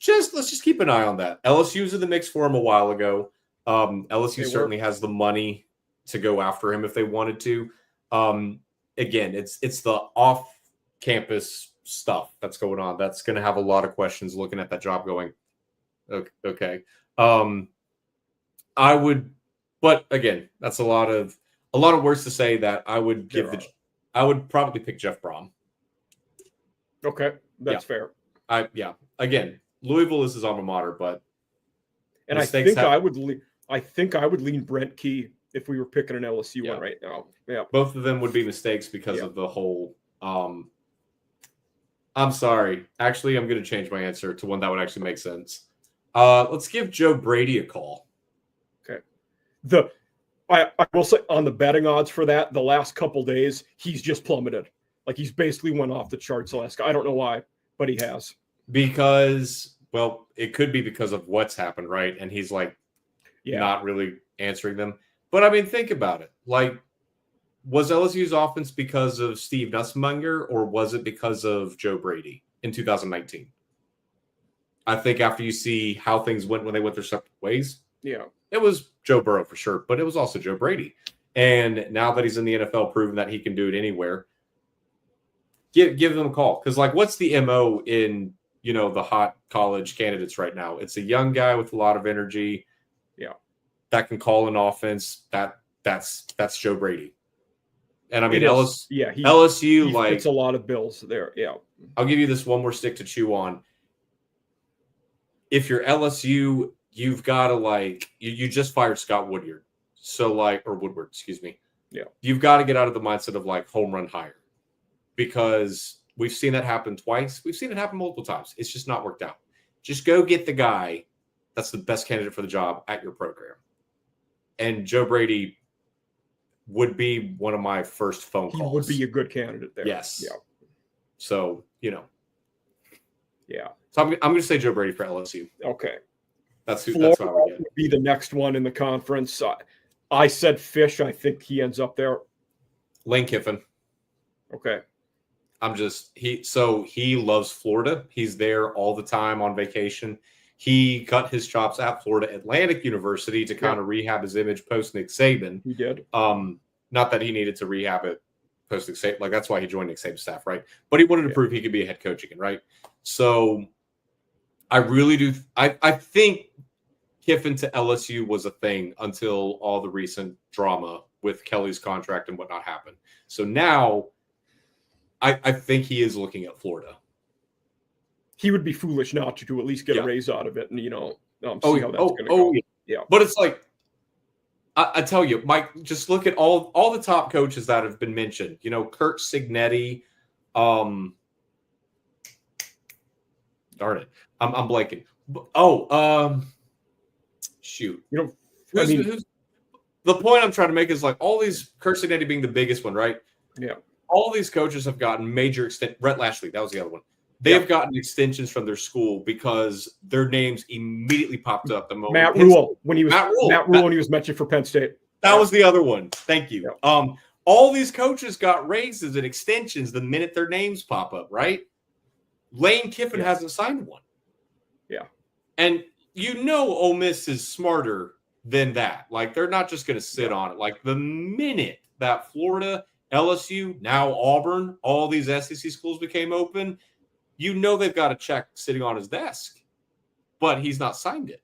let's just keep an eye on that. LSU was in the mix for him a while ago. LSU certainly has the money to go after him if they wanted to. Again, it's the off-campus stuff that's going on. That's going to have a lot of questions looking at that job going, okay. I would, but again, that's a lot of words to say that I would give I would probably pick Jeff Brom. Okay, that's fair. Again, Louisville is his alma mater, but I think I would lean Brent Key if we were picking an LSU one right now. Yeah, both of them would be mistakes because of the whole. I'm sorry. Actually, I'm going to change my answer to one that would actually make sense. Let's give Joe Brady a call. Okay. I will say on the betting odds for that, the last couple days, he's just plummeted. Like he's basically went off the charts I don't know why, but he has. Because, well, it could be because of what's happened, right? And he's like not really answering them. But I mean, think about it. Like, was LSU's offense because of Steve Nussmeier or was it because of Joe Brady in 2019? I think after you see how things went when they went their separate ways, it was Joe Burrow for sure, but it was also Joe Brady. And now that he's in the NFL, proving that he can do it anywhere, give them a call. Because, like, what's the MO in, the hot college candidates right now? It's a young guy with a lot of energy. That can call an offense. That's Joe Brady. And I mean, LSU like it's a lot of bills there. Yeah. I'll give you this one more stick to chew on. If you're LSU, you've got to you just fired Scott Woodward. So or Woodward, excuse me. Yeah. You've got to get out of the mindset of home run hire because we've seen that happen twice. We've seen it happen multiple times. It's just not worked out. Just go get the guy that's the best candidate for the job at your program. And Joe Brady would be one of my first phone calls. He would be a good candidate there. Yes. Yeah. So, Yeah. So I'm going to say Joe Brady for LSU. Okay. That's who I would get. Would be the next one in the conference. I said Fish. I think he ends up there. Lane Kiffin. Okay. He loves Florida. He's there all the time on vacation. He cut his chops at Florida Atlantic University to kind of rehab his image post Nick Saban. He did. Not that he needed to rehab it post Nick Saban. That's why he joined Nick Saban's staff, right? But he wanted to prove he could be a head coach again, right? So I really do. I think Kiffin to LSU was a thing until all the recent drama with Kelly's contract and whatnot happened. So now I think he is looking at Florida. He would be foolish not to at least get a raise out of it and, see how that's going to go. Yeah. But it's I tell you, Mike, just look at all the top coaches that have been mentioned. Kurt Signetti. Darn it. I'm blanking. Shoot. Who's the point I'm trying to make is all these, Kurt Signetti being the biggest one, right? Yeah. All these coaches have gotten major Brett Lashley, that was the other one. They have gotten extensions from their school because their names immediately popped up the moment. Matt Rule when he was mentioned for Penn State. That was the other one. Thank you. Yeah. All these coaches got raises and extensions the minute their names pop up, right? Lane Kiffin hasn't signed one. Yeah. And Ole Miss is smarter than that. They're not just going to sit on it. The minute that Florida, LSU, now Auburn, all these SEC schools became open, they've got a check sitting on his desk, but he's not signed it.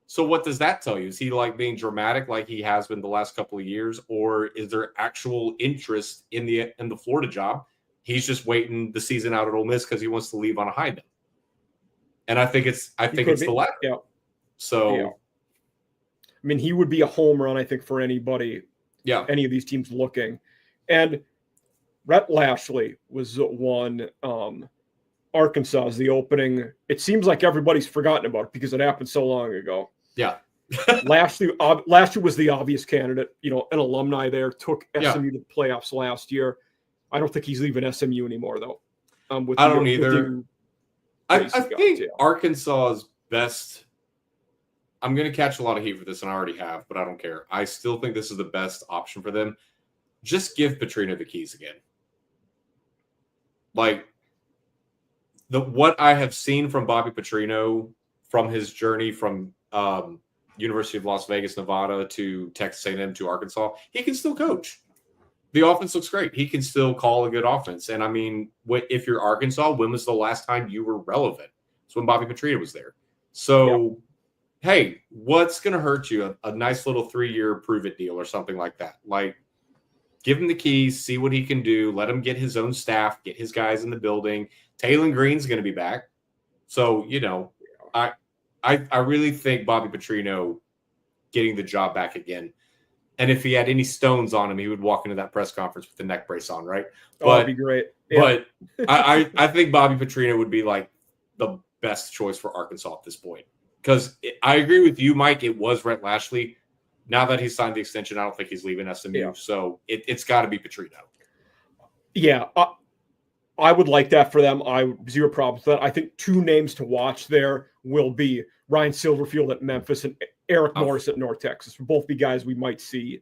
So what does that tell you? Is he being dramatic like he has been the last couple of years, or is there actual interest in the Florida job? He's just waiting the season out at Ole Miss because he wants to leave on a high note. And I think it's the latter. Yeah. So, I mean, he would be a home run, I think, for anybody. Yeah. Any of these teams looking, and Rhett Lashley was one. Arkansas is the opening. It seems like everybody's forgotten about it because it happened so long ago. Yeah. Lashley was the obvious candidate. An alumni there, took SMU to the playoffs last year. I don't think he's leaving SMU anymore, though. I don't either. I think Arkansas's best. I'm going to catch a lot of heat for this, and I already have, but I don't care. I still think this is the best option for them. Just give Petrino the keys again. Like, what I have seen from Bobby Petrino from his journey from University of Las Vegas, Nevada to Texas A&M to Arkansas, he can still coach. The offense looks great. He can still call a good offense. And I mean, if you're Arkansas, when was the last time you were relevant? It's when Bobby Petrino was there. So, hey, what's going to hurt you? A nice little 3-year prove-it deal or something like that. Like, give him the keys, see what he can do. Let him get his own staff, get his guys in the building. Taylor Green's going to be back. So, I really think Bobby Petrino getting the job back again. And if he had any stones on him, he would walk into that press conference with the neck brace on, right? That'd be great. Yeah. But I think Bobby Petrino would be like the best choice for Arkansas at this point. Because I agree with you, Mike. It was Rhett Lashley. Now that he's signed the extension, I don't think he's leaving SMU. Yeah. So it's got to be Petrino. Yeah, I would like that for them. Zero problems with that. I think 2 names to watch there will be Ryan Silverfield at Memphis and Eric Morris at North Texas. Will both be guys we might see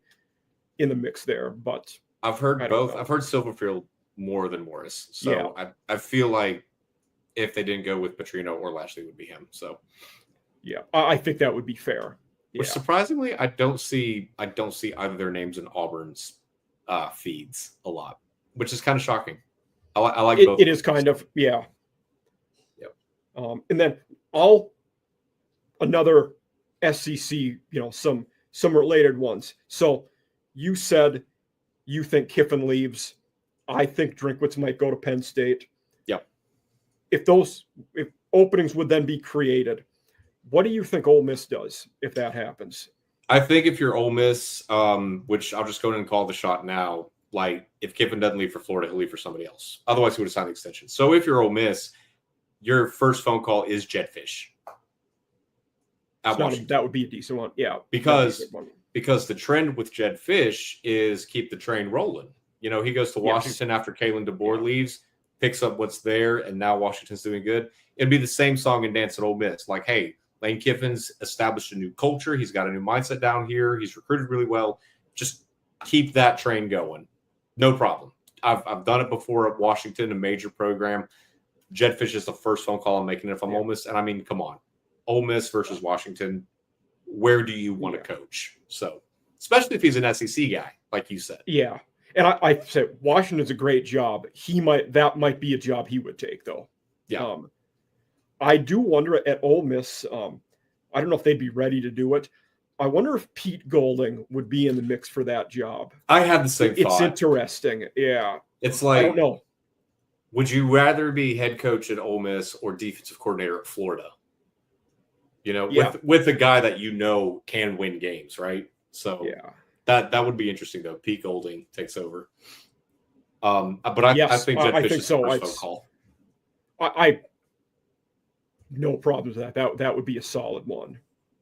in the mix there. But I've heard both. I've heard Silverfield more than Morris. So I feel like if they didn't go with Petrino or Lashley, it would be him. So yeah, I think that would be fair. Which surprisingly, I don't see either their names in Auburn's feeds a lot, which is kind of shocking. I like both. It is kind of, yeah. Yep. And then another SEC, some related ones. So you said you think Kiffin leaves. I think Drinkwitz might go to Penn State. Yep. If openings would then be created, what do you think Ole Miss does if that happens? I think if you're Ole Miss, which I'll just go in and call the shot now, like if Kiffin doesn't leave for Florida, he'll leave for somebody else. Otherwise, he would have signed the extension. So if you're Ole Miss, your first phone call is Jetfish. That would be a decent one. Yeah. Because the trend with Jetfish is keep the train rolling. He goes to Washington after Kalen DeBoer leaves, picks up what's there, and now Washington's doing good. It'd be the same song and dance at Ole Miss. Like, hey, Lane Kiffin's established a new culture. He's got a new mindset down here. He's recruited really well. Just keep that train going. No problem. I've done it before at Washington, a major program. Jetfish is the first phone call I'm making if I'm Ole Miss. And I mean, come on. Ole Miss versus Washington. Where do you want to coach? So, especially if he's an SEC guy, like you said. Yeah. And I said Washington's a great job. That might be a job he would take, though. Yeah. I do wonder at Ole Miss, I don't know if they'd be ready to do it. I wonder if Pete Golding would be in the mix for that job. I had the same thought. It's interesting. Yeah. It's like, I don't know. Would you rather be head coach at Ole Miss or defensive coordinator at Florida? With a guy that can win games, right? So that would be interesting, though. Pete Golding takes over. But I think Jetfish is the first phone call. I no problems with that. That would be a solid one.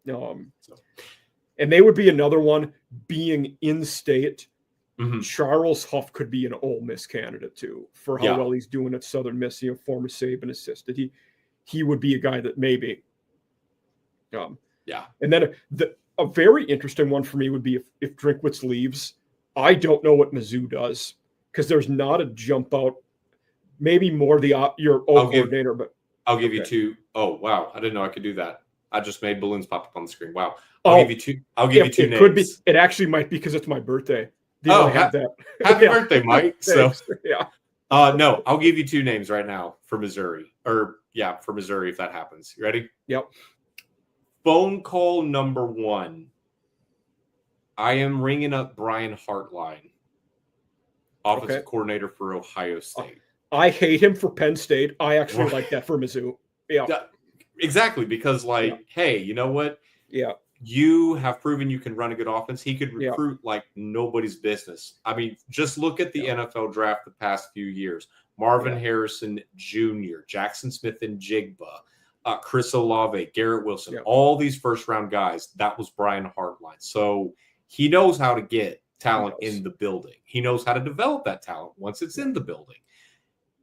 And they would be another one being in state. Mm-hmm. Charles Huff could be an Ole Miss candidate too for how well he's doing at Southern Miss. Former Saban assistant. He would be a guy that maybe. And then a very interesting one for me would be if Drinkwitz leaves. I don't know what Mizzou does because there's not a jump out. Maybe more your old coordinator, but I'll give you 2. Oh wow, I didn't know I could do that. I just made balloons pop up on the screen. Wow. I'll give you 2. I'll give you 2 names. Could be. It actually might be because it's my birthday. Happy birthday, Mike. So yeah. No, I'll give you 2 names right now for Missouri. For Missouri if that happens. You ready? Yep. Phone call number 1. I am ringing up Brian Hartline, offensive coordinator for Ohio State. I hate him for Penn State. I actually like that for Mizzou. Yeah. Exactly, because hey, you know what? Yeah. You have proven you can run a good offense. He could recruit like nobody's business. I mean, just look at the NFL draft the past few years. Marvin Harrison Jr., Jackson Smith and Jigba, Chris Olave, Garrett Wilson, all these first-round guys. That was Brian Hartline. So he knows how to get talent in the building. He knows how to develop that talent once it's in the building.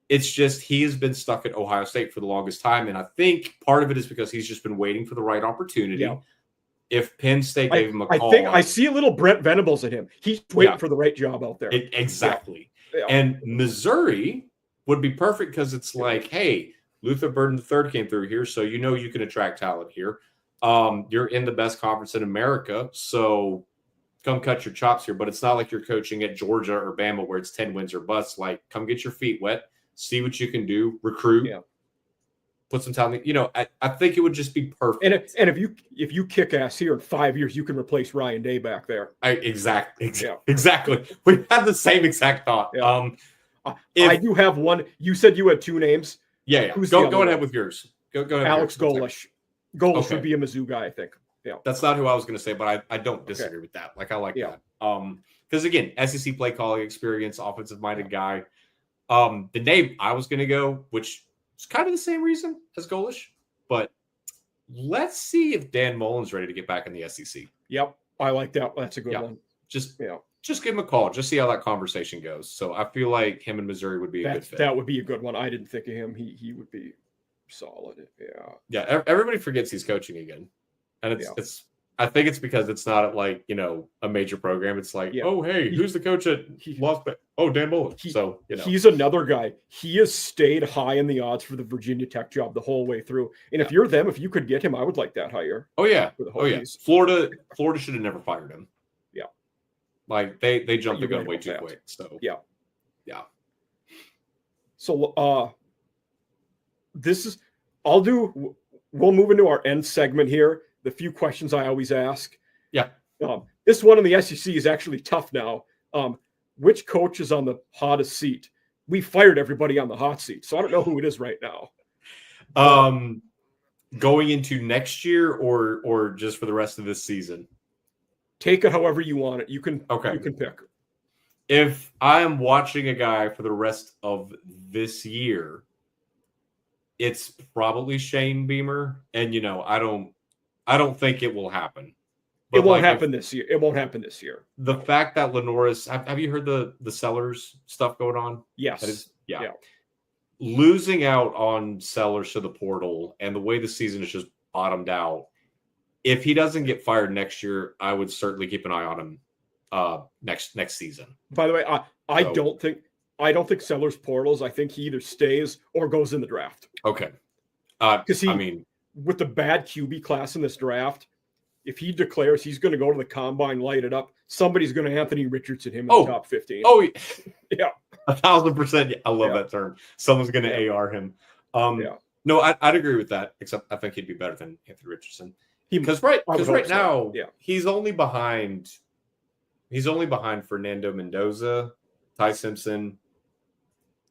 It's just he has been stuck at Ohio State for the longest time, and I think part of it is because he's just been waiting for the right opportunity. Yeah. If Penn State gave him a call. I think I see a little Brent Venables in him. He's waiting for the right job out there. Exactly. Yeah. And Missouri would be perfect because it's like, hey, Luther Burden III came through here, so you know you can attract talent here. You're in the best conference in America, so come cut your chops here. But it's not like you're coaching at Georgia or Bama where it's 10 wins or busts. Like, come get your feet wet, see what you can do, recruit. Yeah. Put some talent. You know, I think it would just be perfect. And if you kick ass here in 5 years, you can replace Ryan Day back there. Exactly. We had the same exact thought. Yeah. I do have one. You said you had two names. Yeah. Go ahead with yours. Go ahead. Alex Golish. Golish would be a Mizzou guy, I think. Yeah. That's not who I was going to say, but I don't disagree with that. Like, I like that. Because again, SEC play calling experience, offensive minded guy. The name I was going to go, which it's kind of the same reason as Golish, but let's see if Dan Mullen's ready to get back in the SEC. Yep, I like that. That's a good one. Just give him a call. Just see how that conversation goes. So I feel like him and Missouri would be a good fit. That would be a good one. I didn't think of him. He would be solid. Yeah. Everybody forgets he's coaching again, and it's. I think it's because it's not like, a major program. It's like, oh, hey, who's the coach at Las Vegas? Oh, Dan Mullen. He's another guy. He has stayed high in the odds for the Virginia Tech job the whole way through. And if you're them, if you could get him, I would like that hire. Oh, yeah. Florida should have never fired him. Yeah. Like, they jumped the gun way too quick. So, yeah. So, we'll move into our end segment here. The few questions I always ask. Yeah. This one in the SEC is actually tough now. Which coach is on the hottest seat? We fired everybody on the hot seat, so I don't know who it is right now. Going into next year or just for the rest of this season? Take it however you want it. You can pick. If I am watching a guy for the rest of this year, it's probably Shane Beamer. And I don't think it will happen. But it won't happen this year. It won't happen this year. The fact that Lenore's have you heard the Sellers stuff going on? Yes. Yeah. Losing out on Sellers to the portal and the way the season is just bottomed out. If he doesn't get fired next year, I would certainly keep an eye on him next season. By the way, I don't think Sellers portals. I think he either stays or goes in the draft. Okay. Because with the bad QB class in this draft, if he declares he's going to go to the combine, light it up, somebody's going to Anthony Richardson him in the top 15. Oh, yeah. 1,000%. I love that term. Someone's going to AR him. No, I'd agree with that, except I think he'd be better than Anthony Richardson. Because right now, he's only behind Fernando Mendoza, Ty Simpson,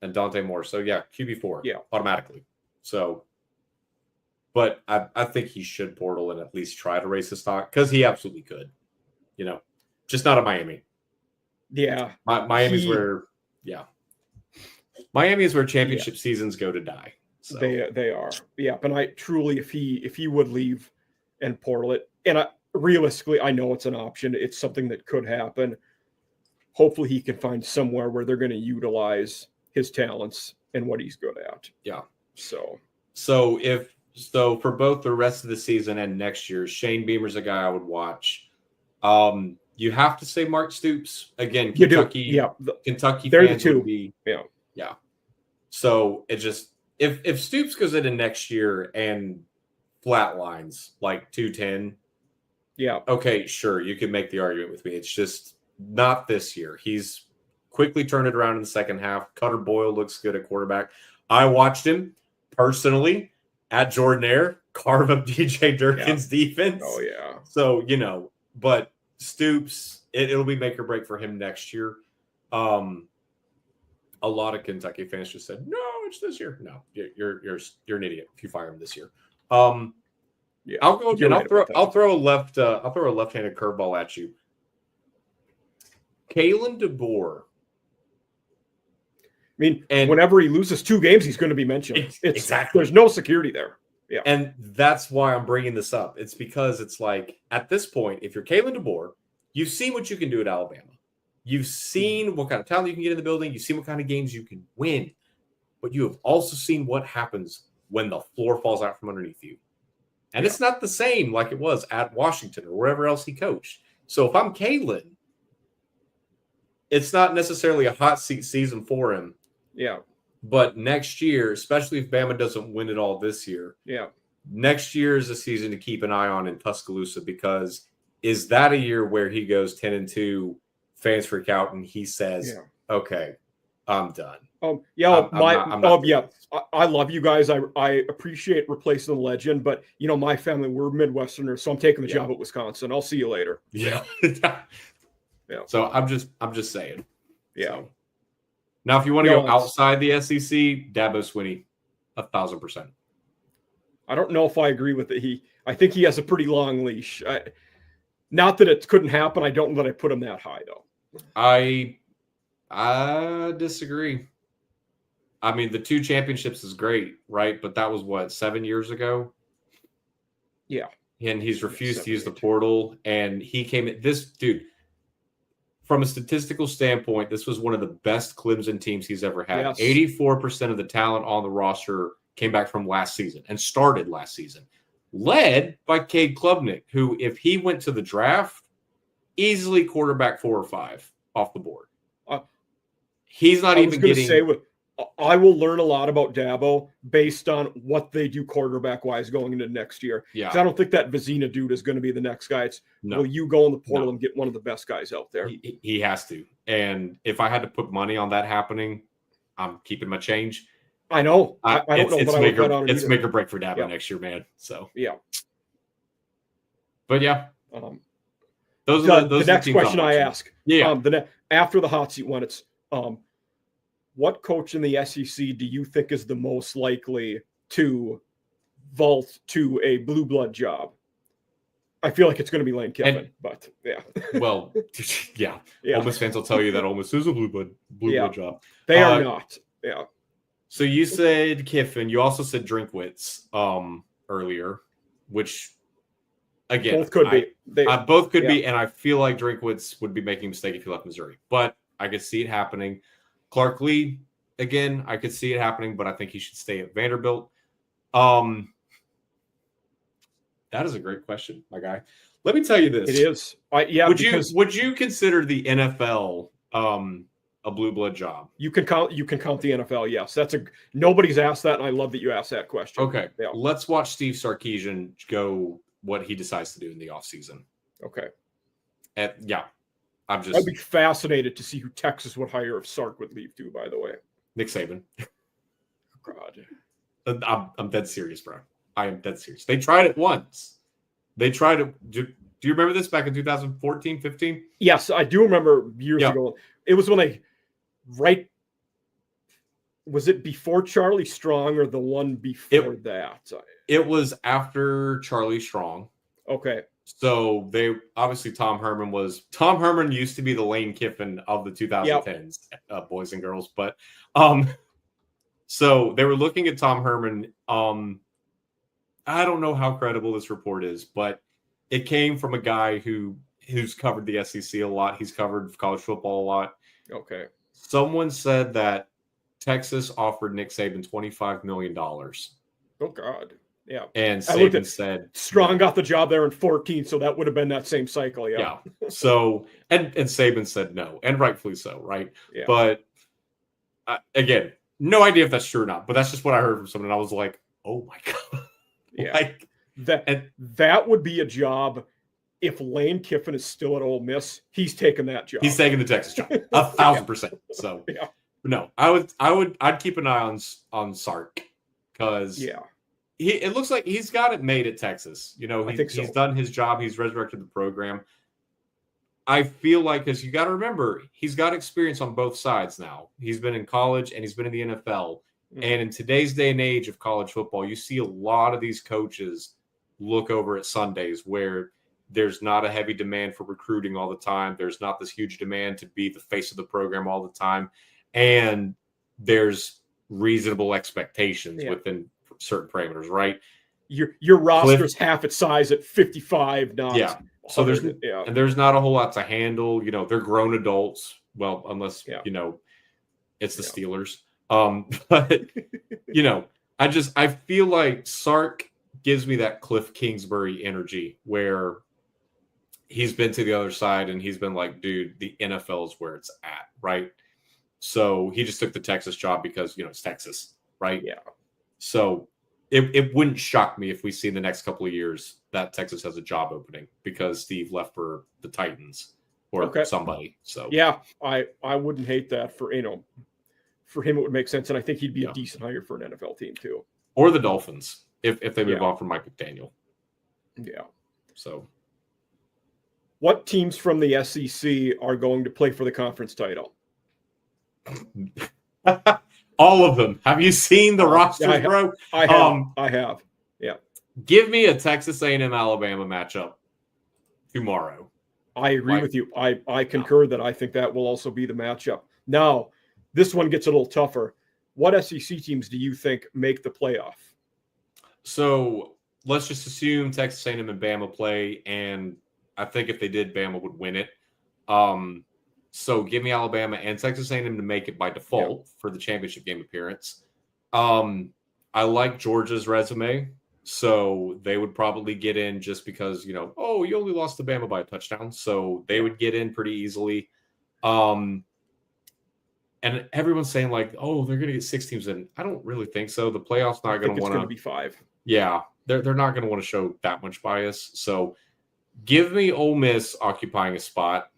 and Dante Moore. So, QB4 automatically. So, but I think he should portal and at least try to raise his stock because he absolutely could. Just not at Miami. Yeah. Miami is where championship seasons go to die. So. They are. Yeah, but I truly, if he would leave and portal it, and realistically, I know it's an option. It's something that could happen. Hopefully he can find somewhere where they're going to utilize his talents and what he's good at. Yeah. So for both the rest of the season and next year, Shane Beamer's a guy I would watch. You have to say Mark Stoops again. Kentucky, Kentucky they're fans the two. Would be, yeah. So it just if Stoops goes into next year and flatlines like 210, okay, sure, you can make the argument with me. It's just not this year. He's quickly turned it around in the second half. Cutter Boyle looks good at quarterback. I watched him personally at Jordan-Hare carve up DJ Durkin's defense. Oh, yeah. So, but Stoops, it'll be make or break for him next year. A lot of Kentucky fans just said, no, it's this year. No, you're an idiot if you fire him this year. Yeah, I'll go and right I'll throw a left-handed curveball at you. Kalen DeBoer. I mean, whenever he loses 2 games, he's going to be mentioned. Exactly. There's no security there. Yeah. And that's why I'm bringing this up. It's because it's like, at this point, if you're Kalen DeBoer, you've seen what you can do at Alabama. You've seen what kind of talent you can get in the building. You've seen what kind of games you can win. But you have also seen what happens when the floor falls out from underneath you. And it's not the same like it was at Washington or wherever else he coached. So if I'm Kalen, it's not necessarily a hot seat season for him. Yeah. But next year, especially if Bama doesn't win it all this year, next year is a season to keep an eye on in Tuscaloosa, because is that a year where he goes 10-2, fans freak out, and he says, okay, I'm done. I love you guys. I appreciate replacing the legend, but my family, we're Midwesterners, so I'm taking the job at Wisconsin. I'll see you later. Yeah. So I'm just saying. Yeah. So. Now, if you want to go outside the SEC, Dabo Swinney, 1,000%. I don't know if I agree with it. I think he has a pretty long leash. Not that it couldn't happen. I don't know that I put him that high, though. I disagree. I mean, the 2 championships is great, right? But that was 7 years ago? Yeah. And he's refused to use the portal. And he came at this dude. From a statistical standpoint, this was one of the best Clemson teams he's ever had. Yes. 84% of the talent on the roster came back from last season and started last season. Led by Cade Klubnik, who, if he went to the draft, easily quarterback 4 or 5 off the board. He's not even getting... I will learn a lot about Dabo based on what they do quarterback-wise going into next year. Yeah. I don't think that Vizina dude is going to be the next guy. Will you go in the portal and get one of the best guys out there? He has to. And if I had to put money on that happening, I'm keeping my change. I know. I don't know what I would bet on it. It's make or break for Dabo next year, man. So yeah. But yeah. Those are the next question I ask. Yeah. After the hot seat one, it's what coach in the SEC do you think is the most likely to vault to a blue blood job? I feel like it's going to be Lane Kiffin, but yeah. Well, yeah. Ole Miss fans will tell you that Ole Miss is a blue blood job. They are not. Yeah. So you said Kiffin. You also said Drinkwitz earlier, which again, both could be. Both could be, and I feel like Drinkwitz would be making a mistake if he left Missouri, but I could see it happening. Clark Lee, again, I could see it happening, but I think he should stay at Vanderbilt. That is a great question, my guy. Let me tell you this. It is. Would you consider the NFL a blue blood job? You can count the NFL. Yes, nobody's asked that, and I love that you asked that question. Okay, let's watch Steve Sarkisian go what he decides to do in the offseason. Okay. I'd be fascinated to see who Texas would hire if Sark would leave too, by the way. Nick Saban. God. I'm dead serious, bro. I am dead serious. They tried it once. They tried it. Do you remember this back in 2014, 15? Yes, I do remember years ago. It was when was it before Charlie Strong or the one before that? It was after Charlie Strong. Okay. So Tom Herman used to be the Lane Kiffin of the 2010s, boys and girls. But so they were looking at Tom Herman. I don't know how credible this report is, but it came from a guy who's covered the SEC a lot. He's covered college football a lot. Okay. Someone said that Texas offered Nick Saban $25 million. Oh, God. Yeah. And Saban said Strong got the job there in 2014, so that would have been that same cycle. Yeah. So and Saban said no, and rightfully so, right? Yeah. But again, no idea if that's true or not, but that's just what I heard from someone. And I was like, oh my God. Yeah. That would be a job. If Lane Kiffin is still at Ole Miss, he's taking that job. He's taking the Texas job. 1,000%. So no, I'd keep an eye on Sark, because it looks like he's got it made at Texas. He's done his job. He's resurrected the program. I feel like, because you got to remember, he's got experience on both sides now. He's been in college and he's been in the NFL. Mm-hmm. And in today's day and age of college football, you see a lot of these coaches look over at Sundays where there's not a heavy demand for recruiting all the time. There's not this huge demand to be the face of the program all the time. And there's reasonable expectations within certain parameters, right? Your roster's half its size at 55, not So there's not a whole lot to handle. You know, they're grown adults. Well, unless you know, it's the Steelers. But you know, I feel like Sark gives me that Cliff Kingsbury energy where he's been to the other side and he's been like, dude, the NFL is where it's at, right? So he just took the Texas job because, you know, it's Texas, right? Yeah. So it wouldn't shock me if we see in the next couple of years that Texas has a job opening because Steve left for the Titans or somebody. So yeah, I wouldn't hate that for him. It would make sense, and I think he'd be a decent hire for an NFL team too, or the Dolphins if they move on from Mike McDaniel. Yeah. So, what teams from the SEC are going to play for the conference title? All of them. Have you seen the rosters, bro? I have. Yeah. Give me a Texas A&M Alabama matchup tomorrow. I agree with you. I concur that I think that will also be the matchup. Now, this one gets a little tougher. What SEC teams do you think make the playoff? So let's just assume Texas A&M and Bama play, and I think if they did, Bama would win it. So give me Alabama and Texas A&M to make it by default for the championship game appearance. I like Georgia's resume, so they would probably get in just because, you know, you only lost to Bama by a touchdown, so they would get in pretty easily. And everyone's saying like, they're going to get 6 teams in. I don't really think so. The playoffs not going to want to be 5. Yeah, they're not going to want to show that much bias. So give me Ole Miss occupying a spot.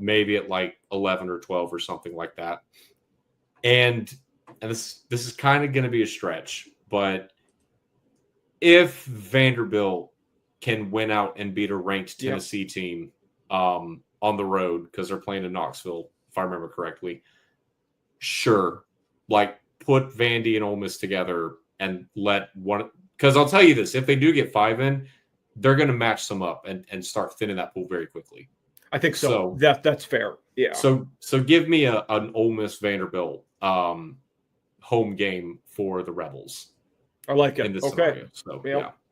Maybe at like 11 or 12 or something like that. And this is kind of going to be a stretch, but if Vanderbilt can win out and beat a ranked Tennessee team on the road because they're playing in Knoxville, if I remember correctly, sure, like put Vandy and Ole Miss together and let one, because I'll tell you this, if they do get 5 in, they're going to match some up and start thinning that pool very quickly. I think so. That's fair. Yeah. So give me an Ole Miss Vanderbilt home game for the Rebels. I like it. In this scenario. So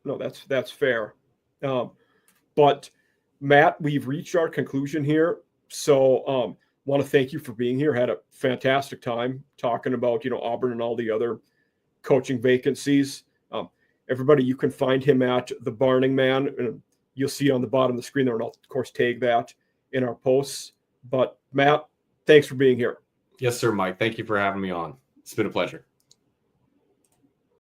no, that's fair. But Matt, we've reached our conclusion here. So want to thank you for being here. Had a fantastic time talking about Auburn and all the other coaching vacancies. Everybody, you can find him at the Barning Man, and you'll see on the bottom of the screen there, and I'll of course tag that in our posts. But Matt, thanks for being here. Yes, sir, Mike. Thank you for having me on. It's been a pleasure.